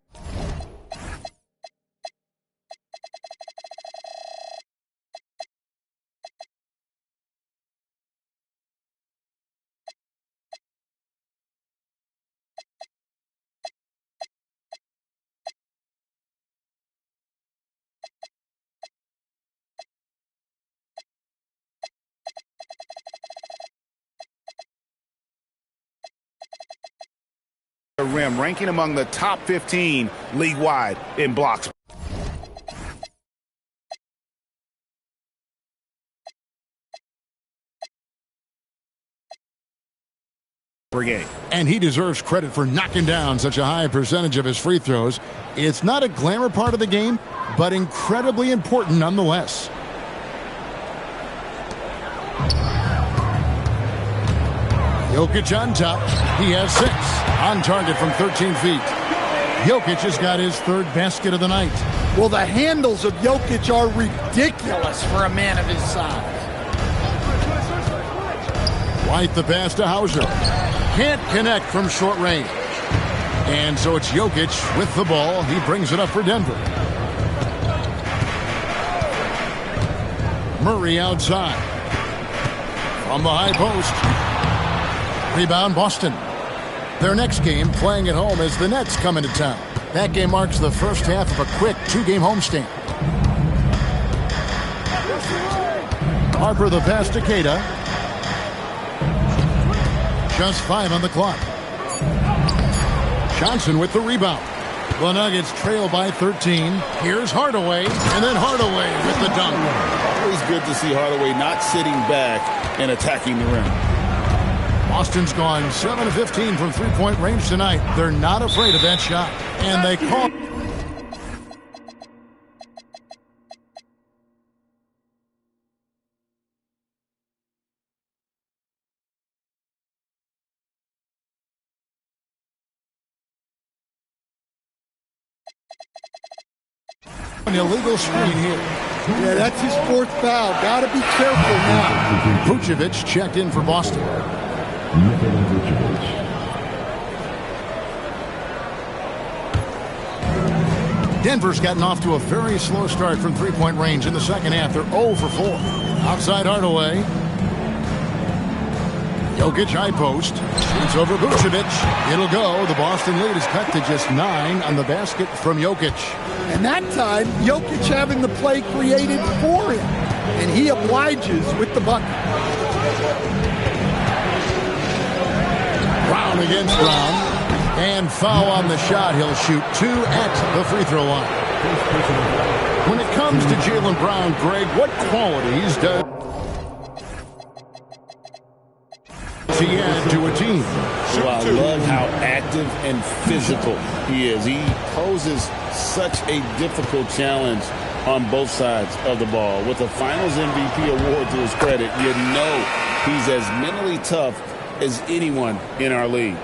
Speaker 10: rim, ranking among the top 15 league-wide in blocks per game.
Speaker 3: And he deserves credit for knocking down such a high percentage of his free throws. It's not a glamour part of the game, but incredibly important nonetheless. Jokic on top. He has 6. On target from 13 feet. Jokic has got his 3rd basket of the night.
Speaker 5: Well, the handles of Jokic are ridiculous for a man of his size.
Speaker 3: White the pass to Hauser. Can't connect from short range. And so it's Jokic with the ball. He brings it up for Denver. Murray outside. From the high post. Rebound Boston. Their next game playing at home as the Nets come into town. That game marks the first half of a quick 2-game homestand. Harper the pass to Keita. Just 5 on the clock. Johnson with the rebound. The Nuggets trail by 13. Here's Hardaway, and then Hardaway with the dunk.
Speaker 7: Always good to see Hardaway not sitting back and attacking the rim.
Speaker 3: Boston's gone 7 of 15 from three-point range tonight. They're not afraid of that shot. And they call... An illegal screen here.
Speaker 5: Yeah, that's his 4th foul. Got to be careful now.
Speaker 3: Vucevic checked in for Boston. Denver's gotten off to a very slow start from three-point range in the second half. They're 0 for 4. Outside Hardaway. Jokic high post. Shoots over Vucevic. It'll go. The Boston lead is cut to just 9 on the basket from Jokic.
Speaker 5: And that time, Jokic having the play created for him. And he obliges with the bucket.
Speaker 3: Brown against Brown. And foul on the shot. He'll shoot 2 at the free throw line. When it comes to Jaylen Brown, Greg, what qualities does he add to a team?
Speaker 7: So I love how active and physical he is. He poses such a difficult challenge on both sides of the ball. With a Finals MVP award to his credit, you know he's as mentally tough as anyone in our league.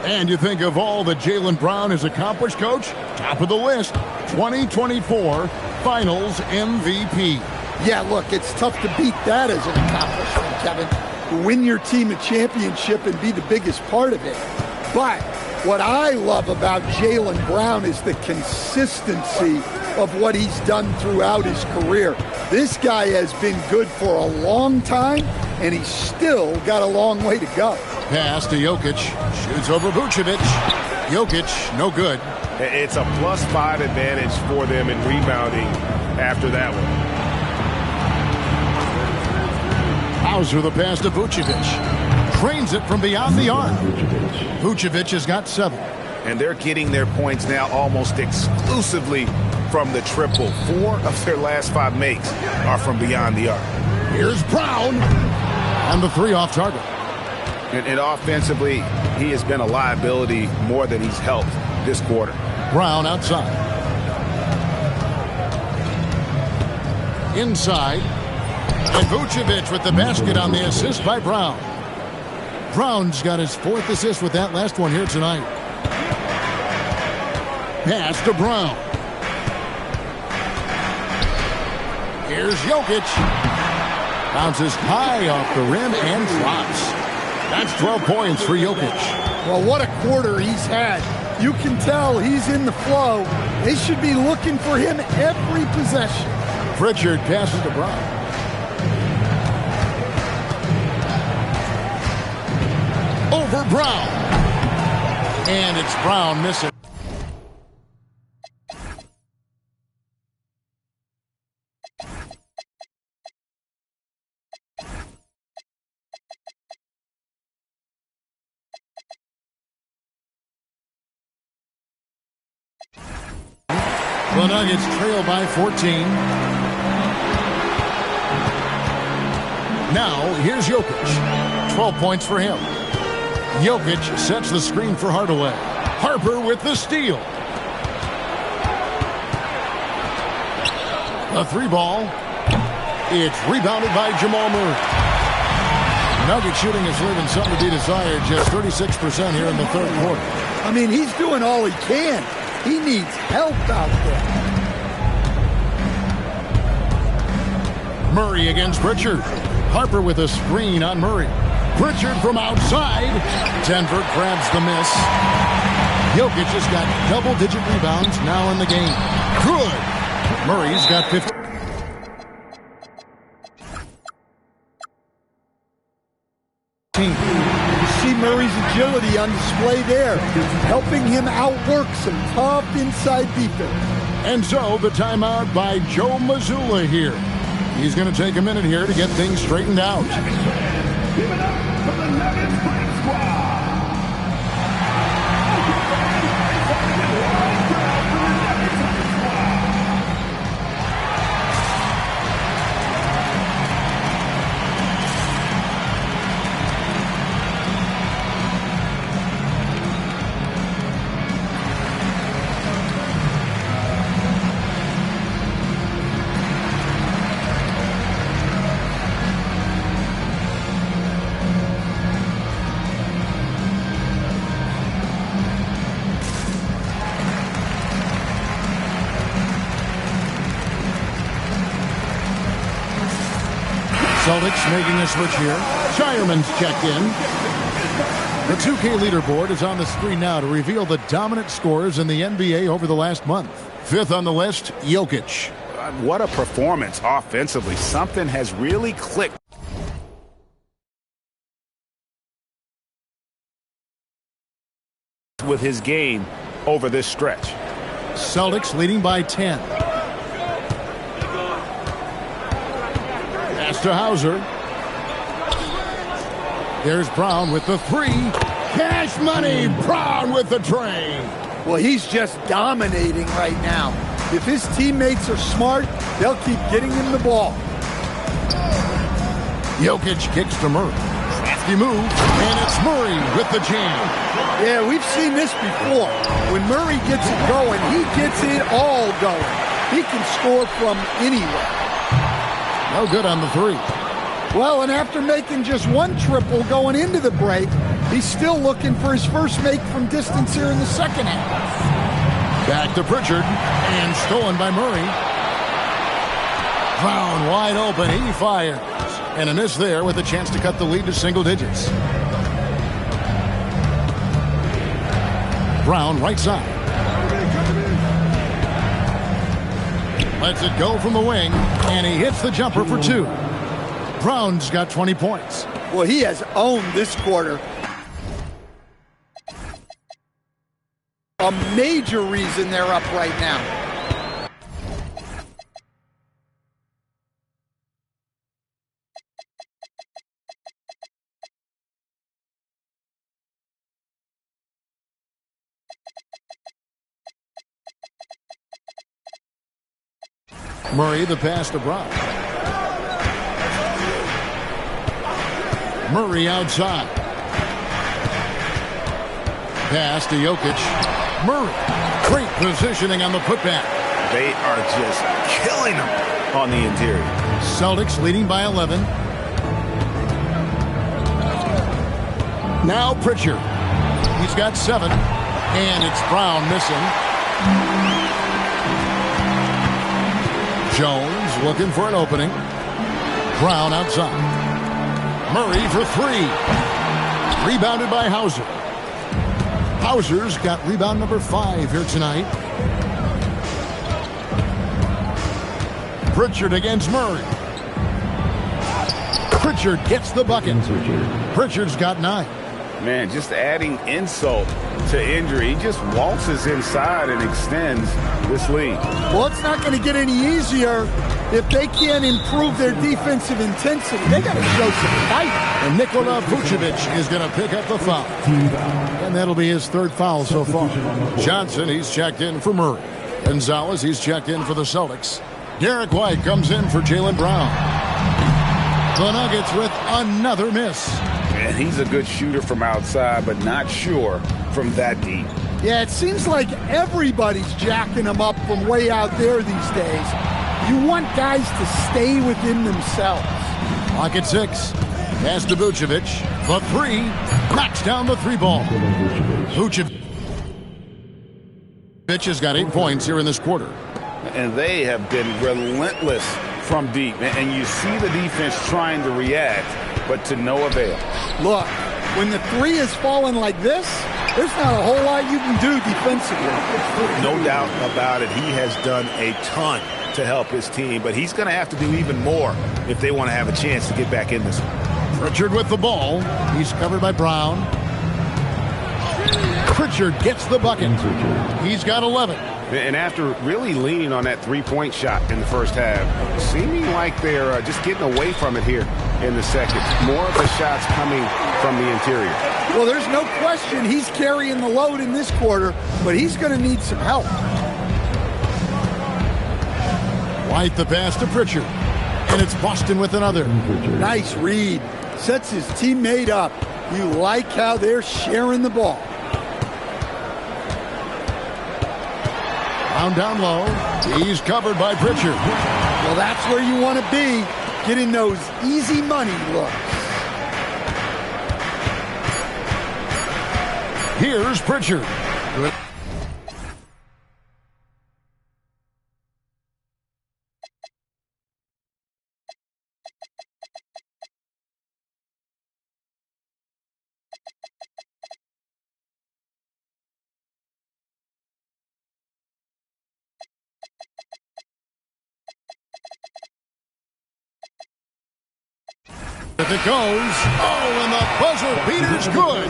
Speaker 3: And you think of all that Jaylen Brown has accomplished, Coach? Top of the list, 2024 Finals MVP.
Speaker 5: Yeah, look, it's tough to beat that as an accomplishment, Kevin. Win your team a championship and be the biggest part of it. But what I love about Jaylen Brown is the consistency of what he's done throughout his career. This guy has been good for a long time, and he's still got a long way to go.
Speaker 3: Pass to Jokic. Shoots over Vucevic. Jokic, no good.
Speaker 10: It's a +5 advantage for them in rebounding after that one.
Speaker 3: Hauser the pass to Vucevic. Trains it from beyond the arc. Vucevic has got 7.
Speaker 10: And they're getting their points now almost exclusively from the triple. 4 of their last 5 makes are from beyond the arc.
Speaker 3: Here's Brown. And the 3 off target.
Speaker 10: And offensively, he has been a liability more than he's helped this quarter.
Speaker 3: Brown outside. Inside. And Vucevic with the basket on the assist by Brown. Brown's got his 4th assist with that last one here tonight. Pass to Brown. Here's Jokic. Bounces high off the rim and drops. That's 12 points for Jokic.
Speaker 5: Well, what a quarter he's had. You can tell he's in the flow. They should be looking for him every possession.
Speaker 3: Pritchard passes to Brown. Over Brown. And it's Brown missing. The Nuggets trail by 14. Now, here's Jokic. 12 points for him. Jokic sets the screen for Hardaway. Harper with the steal. A 3-ball. It's rebounded by Jamal Murray. Nugget shooting is leaving something to be desired. Just 36% here in the third quarter.
Speaker 5: I mean, he's doing all he can. He needs help out there.
Speaker 3: Murray against Pritchard. Harper with a screen on Murray. Pritchard from outside. Denver grabs the miss. Jokic has got double-digit rebounds now in the game. Good. Murray's got 50.
Speaker 5: You see Murray's agility on display there, helping him outwork some tough inside defense.
Speaker 3: And so the timeout by Joe Mazzulla here. He's going to take a minute here to get things straightened out.
Speaker 9: Give it up for the Nuggets Break Squad.
Speaker 3: Celtics making a switch here. Shireman's checked in. The 2K leaderboard is on the screen now to reveal the dominant scores in the NBA over the last month. Fifth on the list, Jokic.
Speaker 10: What a performance offensively. Something has really clicked with his game over this stretch.
Speaker 3: Celtics leading by 10. Pass to Hauser. There's Brown with the 3. Cash money. Brown with the tray.
Speaker 5: Well, he's just dominating right now. If his teammates are smart, they'll keep getting him the ball.
Speaker 3: Jokic kicks to Murray. Crafty move, and it's Murray with the jam.
Speaker 5: Yeah, we've seen this before. When Murray gets it going, he gets it all going. He can score from anywhere.
Speaker 3: No good on the 3.
Speaker 5: Well, and after making just one triple going into the break, he's still looking for his first make from distance here in the second half.
Speaker 3: Back to Pritchard, and stolen by Murray. Brown wide open, he fires. And a miss there with a chance to cut the lead to single digits. Brown right side. Lets it go from the wing, and he hits the jumper for 2. Brown's got 20 points.
Speaker 5: Well, he has owned this quarter. A major reason they're up right now.
Speaker 3: Murray the pass to Brown. Murray outside. Pass to Jokic. Murray. Great positioning on the putback.
Speaker 10: They are just killing him on the interior.
Speaker 3: Celtics leading by 11. Now Pritchard. He's got 7. And it's Brown missing. Jones looking for an opening. Brown outside. Murray for 3. Rebounded by Hauser. Hauser's got rebound number 5 here tonight. Pritchard against Murray. Pritchard gets the bucket. Pritchard's got 9.
Speaker 10: Man, just adding insult to injury. He just waltzes inside and extends this lead.
Speaker 5: Well, it's not going to get any easier if they can't improve their defensive intensity. They got to show some fight.
Speaker 3: And Nikola Vucevic is going to pick up the foul. And that'll be his 3rd foul so far. Johnson, he's checked in for Murray. Gonzalez, he's checked in for the Celtics. Derek White comes in for Jaylen Brown. The Nuggets with another miss.
Speaker 10: And he's a good shooter from outside, but not sure from that deep.
Speaker 5: Yeah, it seems like everybody's jacking him up from way out there these days. You want guys to stay within themselves.
Speaker 3: Clock at 6. Pass to Vucevic. The 3. Knocks down the 3 ball. Vucevic has got 8 points here in this quarter.
Speaker 10: And they have been relentless from deep. And you see the defense trying to react, but to no avail.
Speaker 5: Look, when the 3 is falling like this, there's not a whole lot you can do defensively.
Speaker 10: No doubt about it. He has done a ton to help his team, but he's going to have to do even more if they want to have a chance to get back in this one.
Speaker 3: Pritchard with the ball. He's covered by Brown. Pritchard gets the bucket. He's got 11.
Speaker 10: And after really leaning on that three-point shot in the first half, seeming like they're just getting away from it here in the second. More of the shots coming from the interior.
Speaker 5: Well, there's no question he's carrying the load in this quarter, but he's going to need some help.
Speaker 3: White the pass to Pritchard. And it's Boston with another.
Speaker 5: Nice read. Sets his teammate up. You like how they're sharing the ball.
Speaker 3: Down low. He's covered by Pritchard.
Speaker 5: Well, that's where you want to be, getting those easy money looks.
Speaker 3: Here's Pritchard. If it goes, oh, and the buzzer beater's good.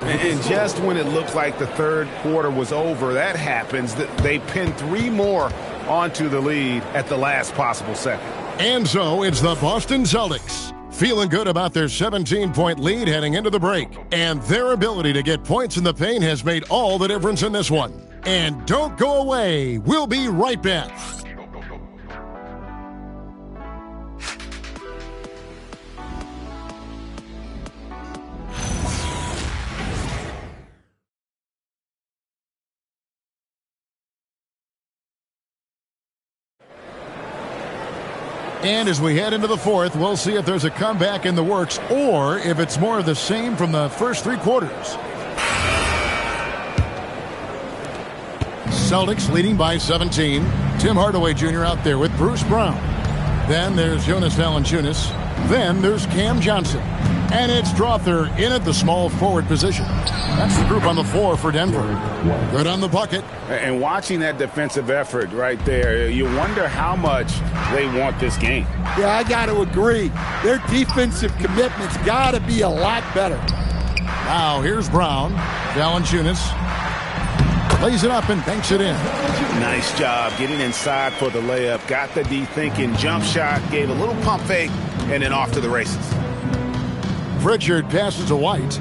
Speaker 10: And just when it looked like the third quarter was over, that happens. They pin 3 more onto the lead at the last possible second.
Speaker 3: And so it's the Boston Celtics, feeling good about their 17-point lead heading into the break. And their ability to get points in the paint has made all the difference in this one. And don't go away. We'll be right back. And as we head into the fourth, we'll see if there's a comeback in the works or if it's more of the same from the first 3 quarters. Celtics leading by 17. Tim Hardaway Jr. out there with Bruce Brown. Then there's Jonas Valanciunas. Then there's Cam Johnson. And it's Strother in at the small forward position. That's the group on the floor for Denver. Good on the bucket.
Speaker 10: And watching that defensive effort right there, you wonder how much they want this game.
Speaker 5: Yeah, I got to agree. Their defensive commitment's got to be a lot better.
Speaker 3: Now here's Brown. Valanciunas lays it up and banks it in.
Speaker 10: Nice job getting inside for the layup. Got the D thinking, jump shot, gave a little pump fake, and then off to the races.
Speaker 3: Pritchard passes to White.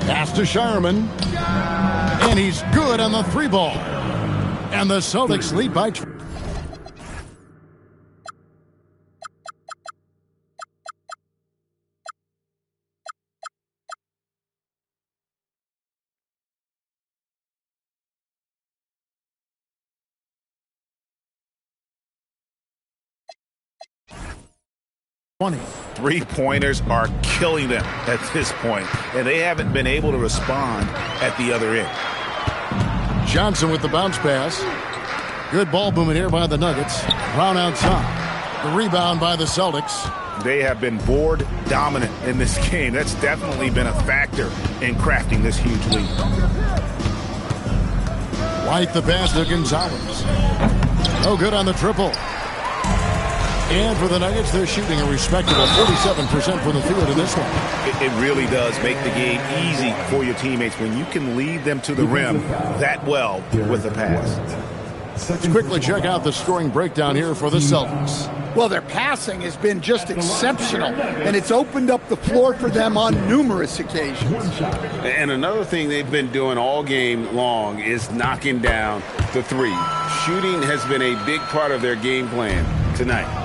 Speaker 3: Pass to Shireman. And he's good on the 3 ball. And the Celtics lead by 20.
Speaker 4: Three-pointers are killing them at this point, and they haven't been able to respond at the other end.
Speaker 3: Johnson with the bounce pass. Good ball movement here by the Nuggets. Brown outside. The rebound by the Celtics.
Speaker 10: They have been board dominant in this game. That's definitely been a factor in crafting this huge lead.
Speaker 3: White the pass to Gonzalez. No good on the triple. And for the Nuggets, they're shooting a respectable 47% from the field in this one.
Speaker 10: It really does make the game easy for your teammates when you can lead them to the rim that well with a pass.
Speaker 3: Let's quickly check out the scoring breakdown here for the Celtics.
Speaker 5: Well, their passing has been just exceptional, and it's opened up the floor for them on numerous occasions.
Speaker 10: And another thing they've been doing all game long is knocking down the three. Shooting has been a big part of their game plan tonight.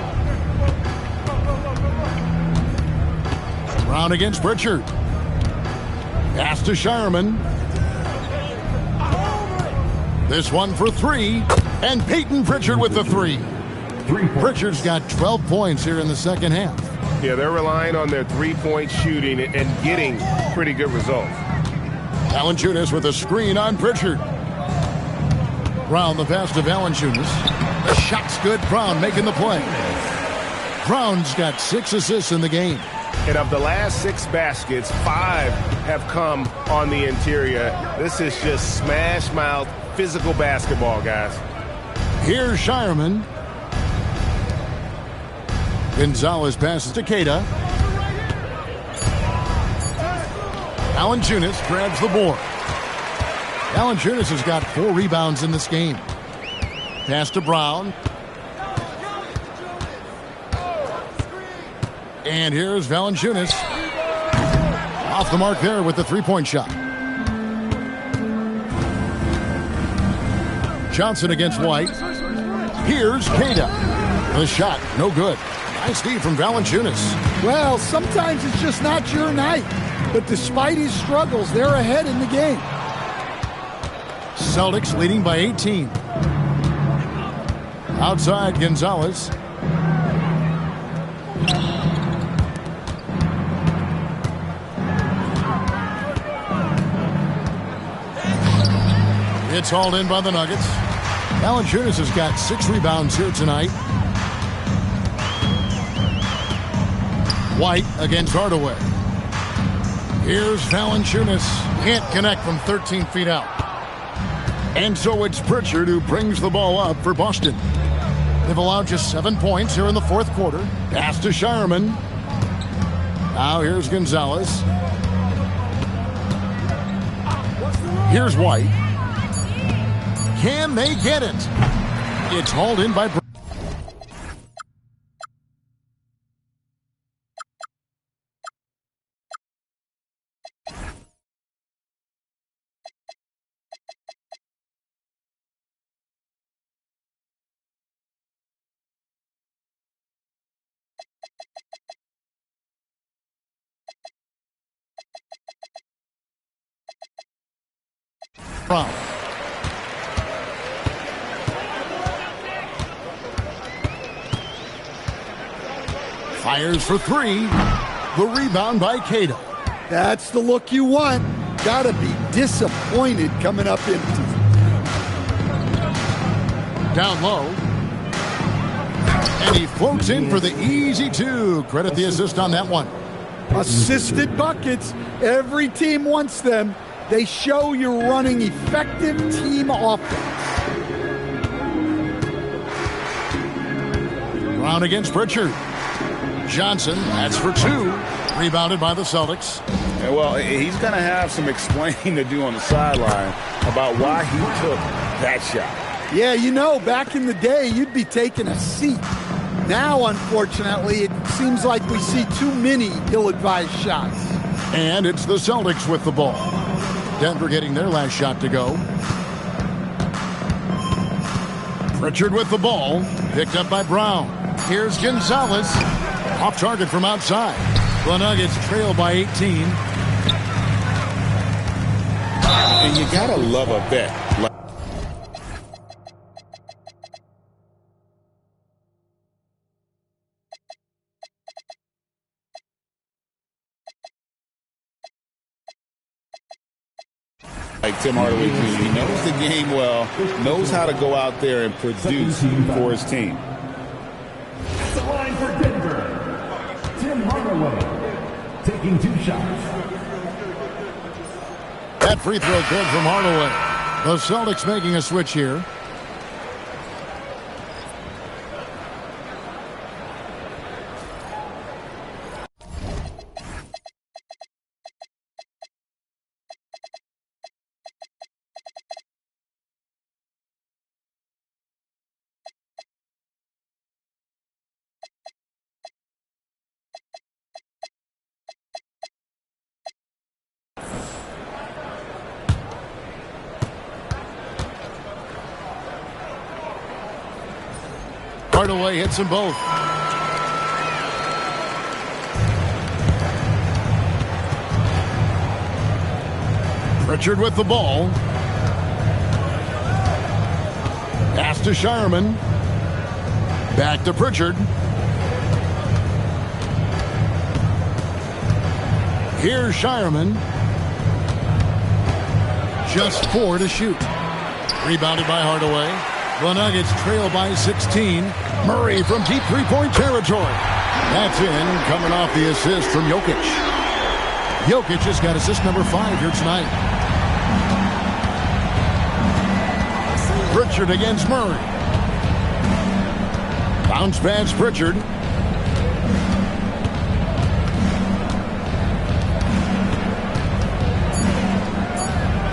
Speaker 3: Brown against Pritchard. Pass to Shireman. This one for three, and Peyton Pritchard with the three. Pritchard's got 12 points here in the second half.
Speaker 10: Yeah, they're relying on their three-point shooting and getting pretty good results.
Speaker 3: Valanciunas with a screen on Pritchard. Brown the pass to Valanciunas. The shot's good. Brown making the play. Brown's got 6 assists in the game.
Speaker 10: And of the last 6 baskets, 5 have come on the interior. This is just smash mouth physical basketball, guys.
Speaker 3: Here's Shireman. Gonzalez passes to Queta. Valanciunas grabs the board. Valanciunas has got 4 rebounds in this game. Pass to Brown. And here's Valanciunas. Off the mark there with the three-point shot. Johnson against White. Here's Queta. The shot, no good. Nice feed from Valanciunas.
Speaker 5: Well, sometimes it's just not your night. But despite his struggles, they're ahead in the game.
Speaker 3: Celtics leading by 18. Outside, Gonzalez. It's hauled in by the Nuggets. Valanciunas has got 6 rebounds here tonight. White against Hardaway. Here's Valanciunas. Can't connect from 13 feet out. And so it's Pritchard who brings the ball up for Boston. They've allowed just 7 points here in the fourth quarter. Pass to Shireman. Now here's Gonzalez. Here's White. Can they get it? It's hauled in by Brown. Fires for 3. The rebound by Queta.
Speaker 5: That's the look you want. Gotta be disappointed coming up empty.
Speaker 3: Down low. And he floats in for the easy 2. Credit the assist on that one.
Speaker 5: Assisted buckets. Every team wants them. They show you're running effective team offense.
Speaker 3: Brown against Pritchard. Johnson, that's for 2. Rebounded by the Celtics.
Speaker 4: Yeah, well, he's going to have some explaining to do on the sideline about why he took that shot.
Speaker 5: Yeah, you know, back in the day, you'd be taking a seat. Now, unfortunately, it seems like we see too many ill-advised shots.
Speaker 3: And it's the Celtics with the ball. Denver getting their last shot to go. Pritchard with the ball. Picked up by Brown. Here's Gonzalez. Off target from outside. The Nuggets trail by 18.
Speaker 7: And you gotta love a bet. Like Tim Hardaway Jr. He knows the game well, knows how to go out there and produce for his team.
Speaker 9: At the line for Denver, Tim Hardaway, taking 2 shots.
Speaker 3: That free throw good from Hardaway. The Celtics making a switch here. Hardaway hits them both. Pritchard with the ball. Pass to Shireman. Back to Pritchard. Here's Shireman. Just 4 to shoot. Rebounded by Hardaway. The Nuggets trail by 16. Murray from deep three-point territory. That's in, coming off the assist from Jokic. Jokic has got assist number 5 here tonight. Pritchard against Murray. Bounce pass Pritchard.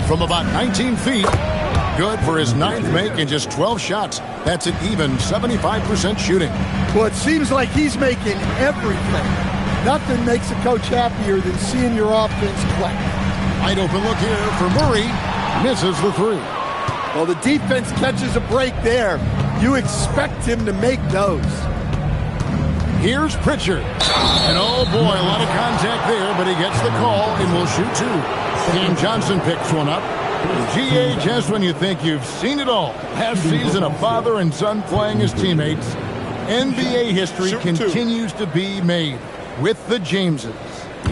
Speaker 3: From about 19 feet. Good for his 9th make in just 12 shots. That's an even 75% shooting.
Speaker 5: Well, it seems like he's making everything. Nothing makes a coach happier than seeing your offense play.
Speaker 3: Wide open look here for Murray. Misses the 3.
Speaker 5: Well, the defense catches a break there. You expect him to make those.
Speaker 3: Here's Pritchard. And oh boy, a lot of contact there, but he gets the call and will shoot 2. Cam Johnson picks one up. GA, just when you think you've seen it all. Last season, a father and son playing as teammates. NBA history continues to be made with the Jameses.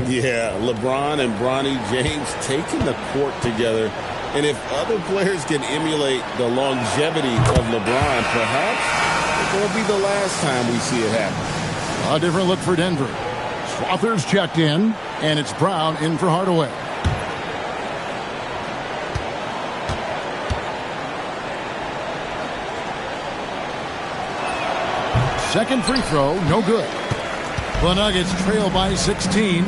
Speaker 7: Yeah, LeBron and Bronny James taking the court together. And if other players can emulate the longevity of LeBron, perhaps it will be the last time we see it happen.
Speaker 3: A different look for Denver. Slaughter's checked in, and it's Brown in for Hardaway. Second free throw, no good. The Nuggets trail by 16.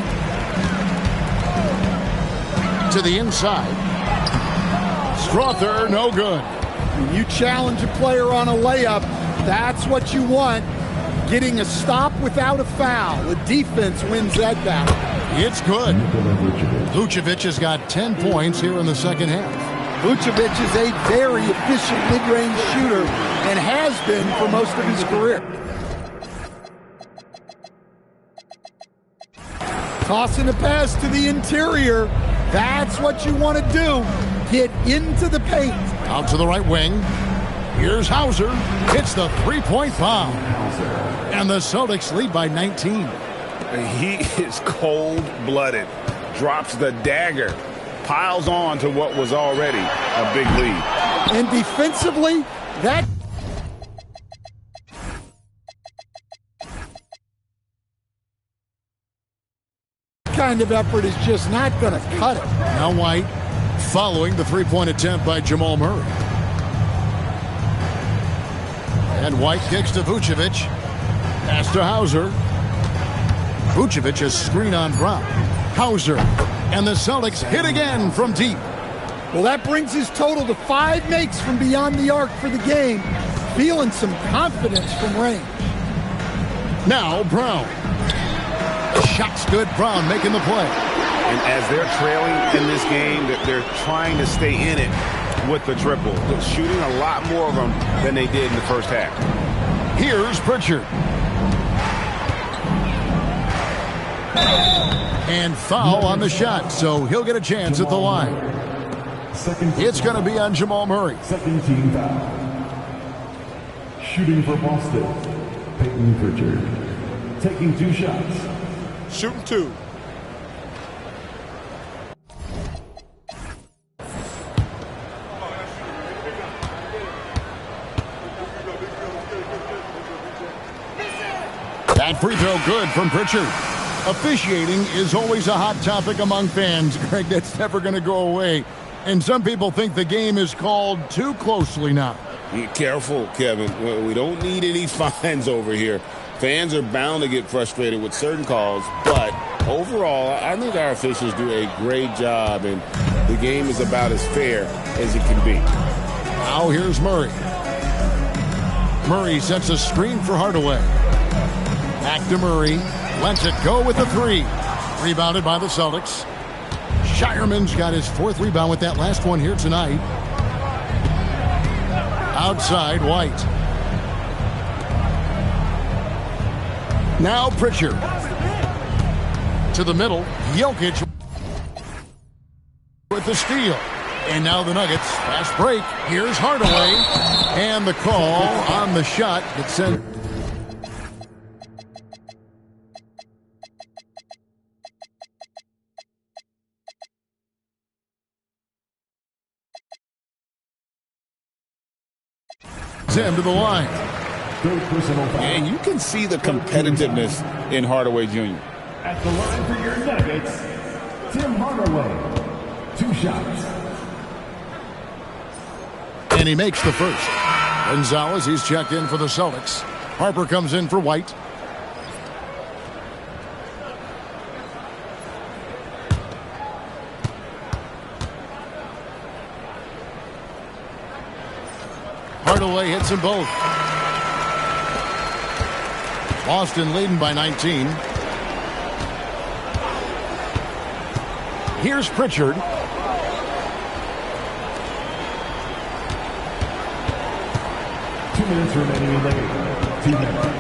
Speaker 3: To the inside. Strother, no good.
Speaker 5: When you challenge a player on a layup, that's what you want. Getting a stop without a foul. The defense wins that battle.
Speaker 3: It's good. Vucevic has got 10 points here in the second half.
Speaker 5: Vucevic is a very efficient mid-range shooter and has been for most of his career. Tossing a pass to the interior. That's what you want to do. Get into the paint.
Speaker 3: Out to the right wing. Here's Hauser. Hits the three-point bomb. And the Celtics lead by 19.
Speaker 10: He is cold-blooded. Drops the dagger. Piles on to what was already a big lead.
Speaker 5: And defensively, that kind of effort is just not going to cut it.
Speaker 3: Now White following the three-point attempt by Jamal Murray. And White kicks to Vucevic. Pass to Hauser. Vucevic is screen on Brown. Hauser. And the Celtics hit again from deep.
Speaker 5: Well, that brings his total to 5 makes from beyond the arc for the game. Feeling some confidence from range.
Speaker 3: Now Brown. The shot's good. Brown making the play.
Speaker 10: And as they're trailing in this game, they're trying to stay in it with the triple. They're shooting a lot more of them than they did in the first half.
Speaker 3: Here's Pritchard. And foul on the shot, so he'll get a chance at the line. It's going to be on Jamal Murray.
Speaker 9: Second team foul. Shooting for Boston, Peyton Pritchard. Taking 2 shots.
Speaker 8: Shooting 2.
Speaker 3: That free throw good from Pritchard. Officiating is always a hot topic among fans, Greg. That's never going to go away. And some people think the game is called too closely now.
Speaker 7: Be careful, Kevin. We don't need any fines over here. Fans are bound to get frustrated with certain calls, but overall, I think our officials do a great job, and the game is about as fair as it can be.
Speaker 3: Now here's Murray. Murray sets a screen for Hardaway. Back to Murray. Lets it go with the three. Rebounded by the Celtics. Shireman's got his 4th rebound with that last one here tonight. Outside, White. Now Pritchard. To the middle. Jokic with the steal. And now the Nuggets. Fast break. Here's Hardaway. And the call on the shot that sent... him to the line.
Speaker 7: And you can see the competitiveness in Hardaway Jr.
Speaker 9: At the line for your Nuggets, Tim Hardaway. 2 shots.
Speaker 3: And he makes the first. Gonzalez, he's checked in for the Celtics. Harper comes in for White. Hardaway hits them both. Boston leading by 19. Here's Pritchard.
Speaker 9: Minutes remaining in the game. 2 minutes.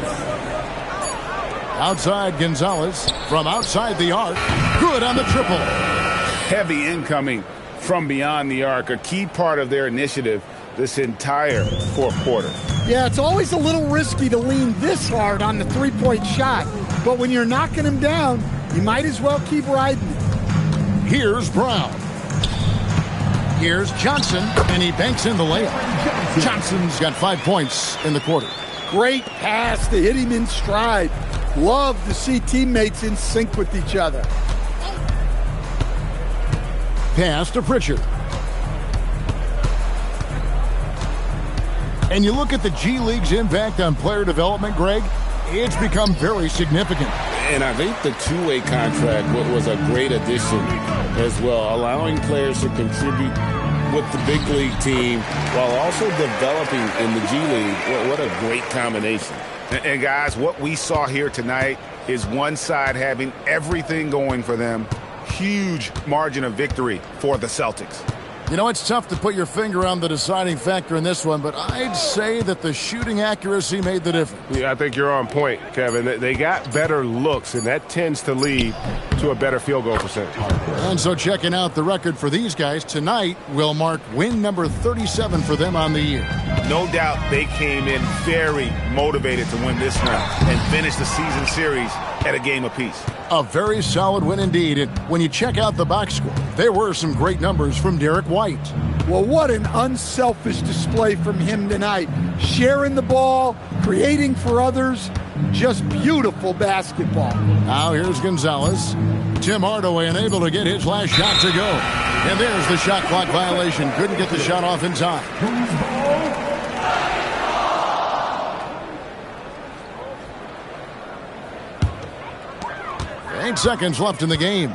Speaker 3: Outside Gonzalez from outside the arc. Good on the triple.
Speaker 10: Heavy incoming from beyond the arc, a key part of their initiative this entire 4th quarter.
Speaker 5: Yeah, it's always a little risky to lean this hard on the three-point shot, but when you're knocking him down, you might as well keep riding it.
Speaker 3: Here's Brown. Here's Johnson, and he banks in the layup. Johnson's got 5 points in the quarter.
Speaker 5: Great pass to hit him in stride. Love to see teammates in sync with each other.
Speaker 3: Pass to Pritchard. And you look at the G League's impact on player development, Greg, it's become very significant.
Speaker 7: And I think the two-way contract was a great addition as well, allowing players to contribute with the big league team while also developing in the G League. What a great combination.
Speaker 10: And guys, what we saw here tonight is one side having everything going for them. Huge margin of victory for the Celtics.
Speaker 3: You know, it's tough to put your finger on the deciding factor in this one, but I'd say that the shooting accuracy made the difference.
Speaker 14: Yeah, I think you're on point, Kevin. They got better looks, and that tends to lead to a better field goal percentage.
Speaker 3: And so checking out the record for these guys, tonight will mark win number 37 for them on the year.
Speaker 10: No doubt they came in very motivated to win this one and finish the season series at a game apiece.
Speaker 3: A very solid win indeed. And when you check out the box score, there were some great numbers from Derek White.
Speaker 5: Well, what an unselfish display from him tonight. Sharing the ball, creating for others, just beautiful basketball.
Speaker 3: Now here's Gonzalez. Tim Hardaway unable to get his last shot to go. And there's the shot clock violation. Couldn't get the shot off in time. 8 seconds left in the game.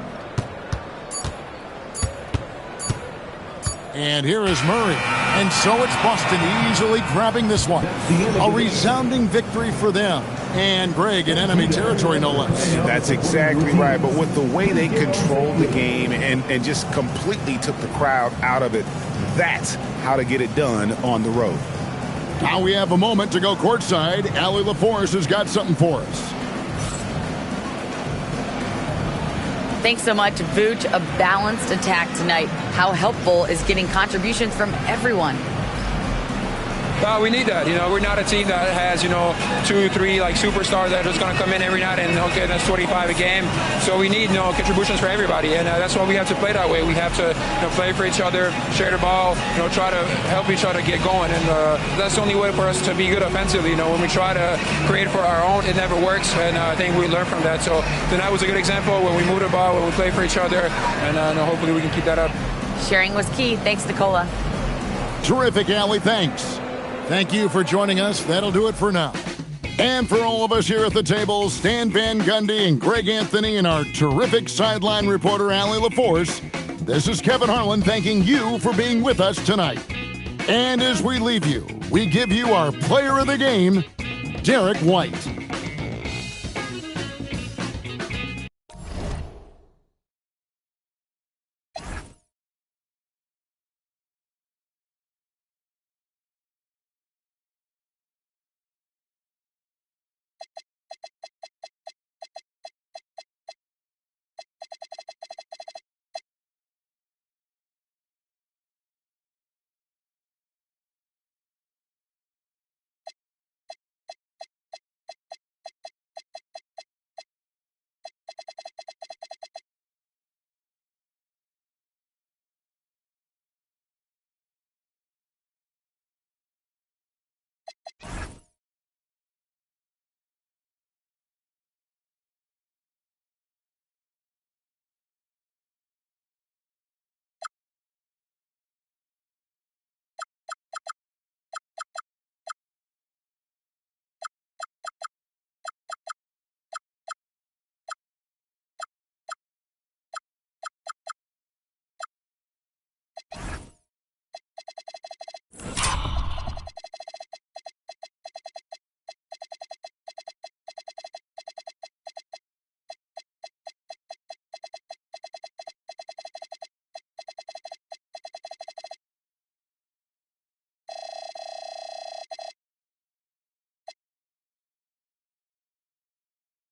Speaker 3: And here is Murray. And so it's Boston easily grabbing this one. A resounding victory for them. And Greg in enemy territory, no less.
Speaker 10: That's exactly right. But with the way they controlled the game and just completely took the crowd out of it, that's how to get it done on the road.
Speaker 3: Now we have a moment to go courtside. Allie LaForce has got something for us.
Speaker 6: Thanks so much, Vooch. A balanced attack tonight. How helpful is getting contributions from everyone?
Speaker 15: we need that. We're not a team that has 2, 3 like superstars that are just going to come in every night and get us 25 a game. So we need contributions for everybody, and that's why we have to play that way. We have to play for each other, share the ball, try to help each other get going, and that's the only way for us to be good offensively. When we try to create for our own, it never works, and I think we learned from that. So tonight was a good example when we move the ball, when we play for each other, and hopefully we can keep that up.
Speaker 6: Sharing was key. Thanks, Nicola.
Speaker 3: Terrific, Allie. Thanks. Thank you for joining us. That'll do it for now. And for all of us here at the table, Stan Van Gundy and Greg Anthony and our terrific sideline reporter, Allie LaForce, this is Kevin Harlan thanking you for being with us tonight. And as we leave you, we give you our player of the game, Derek White.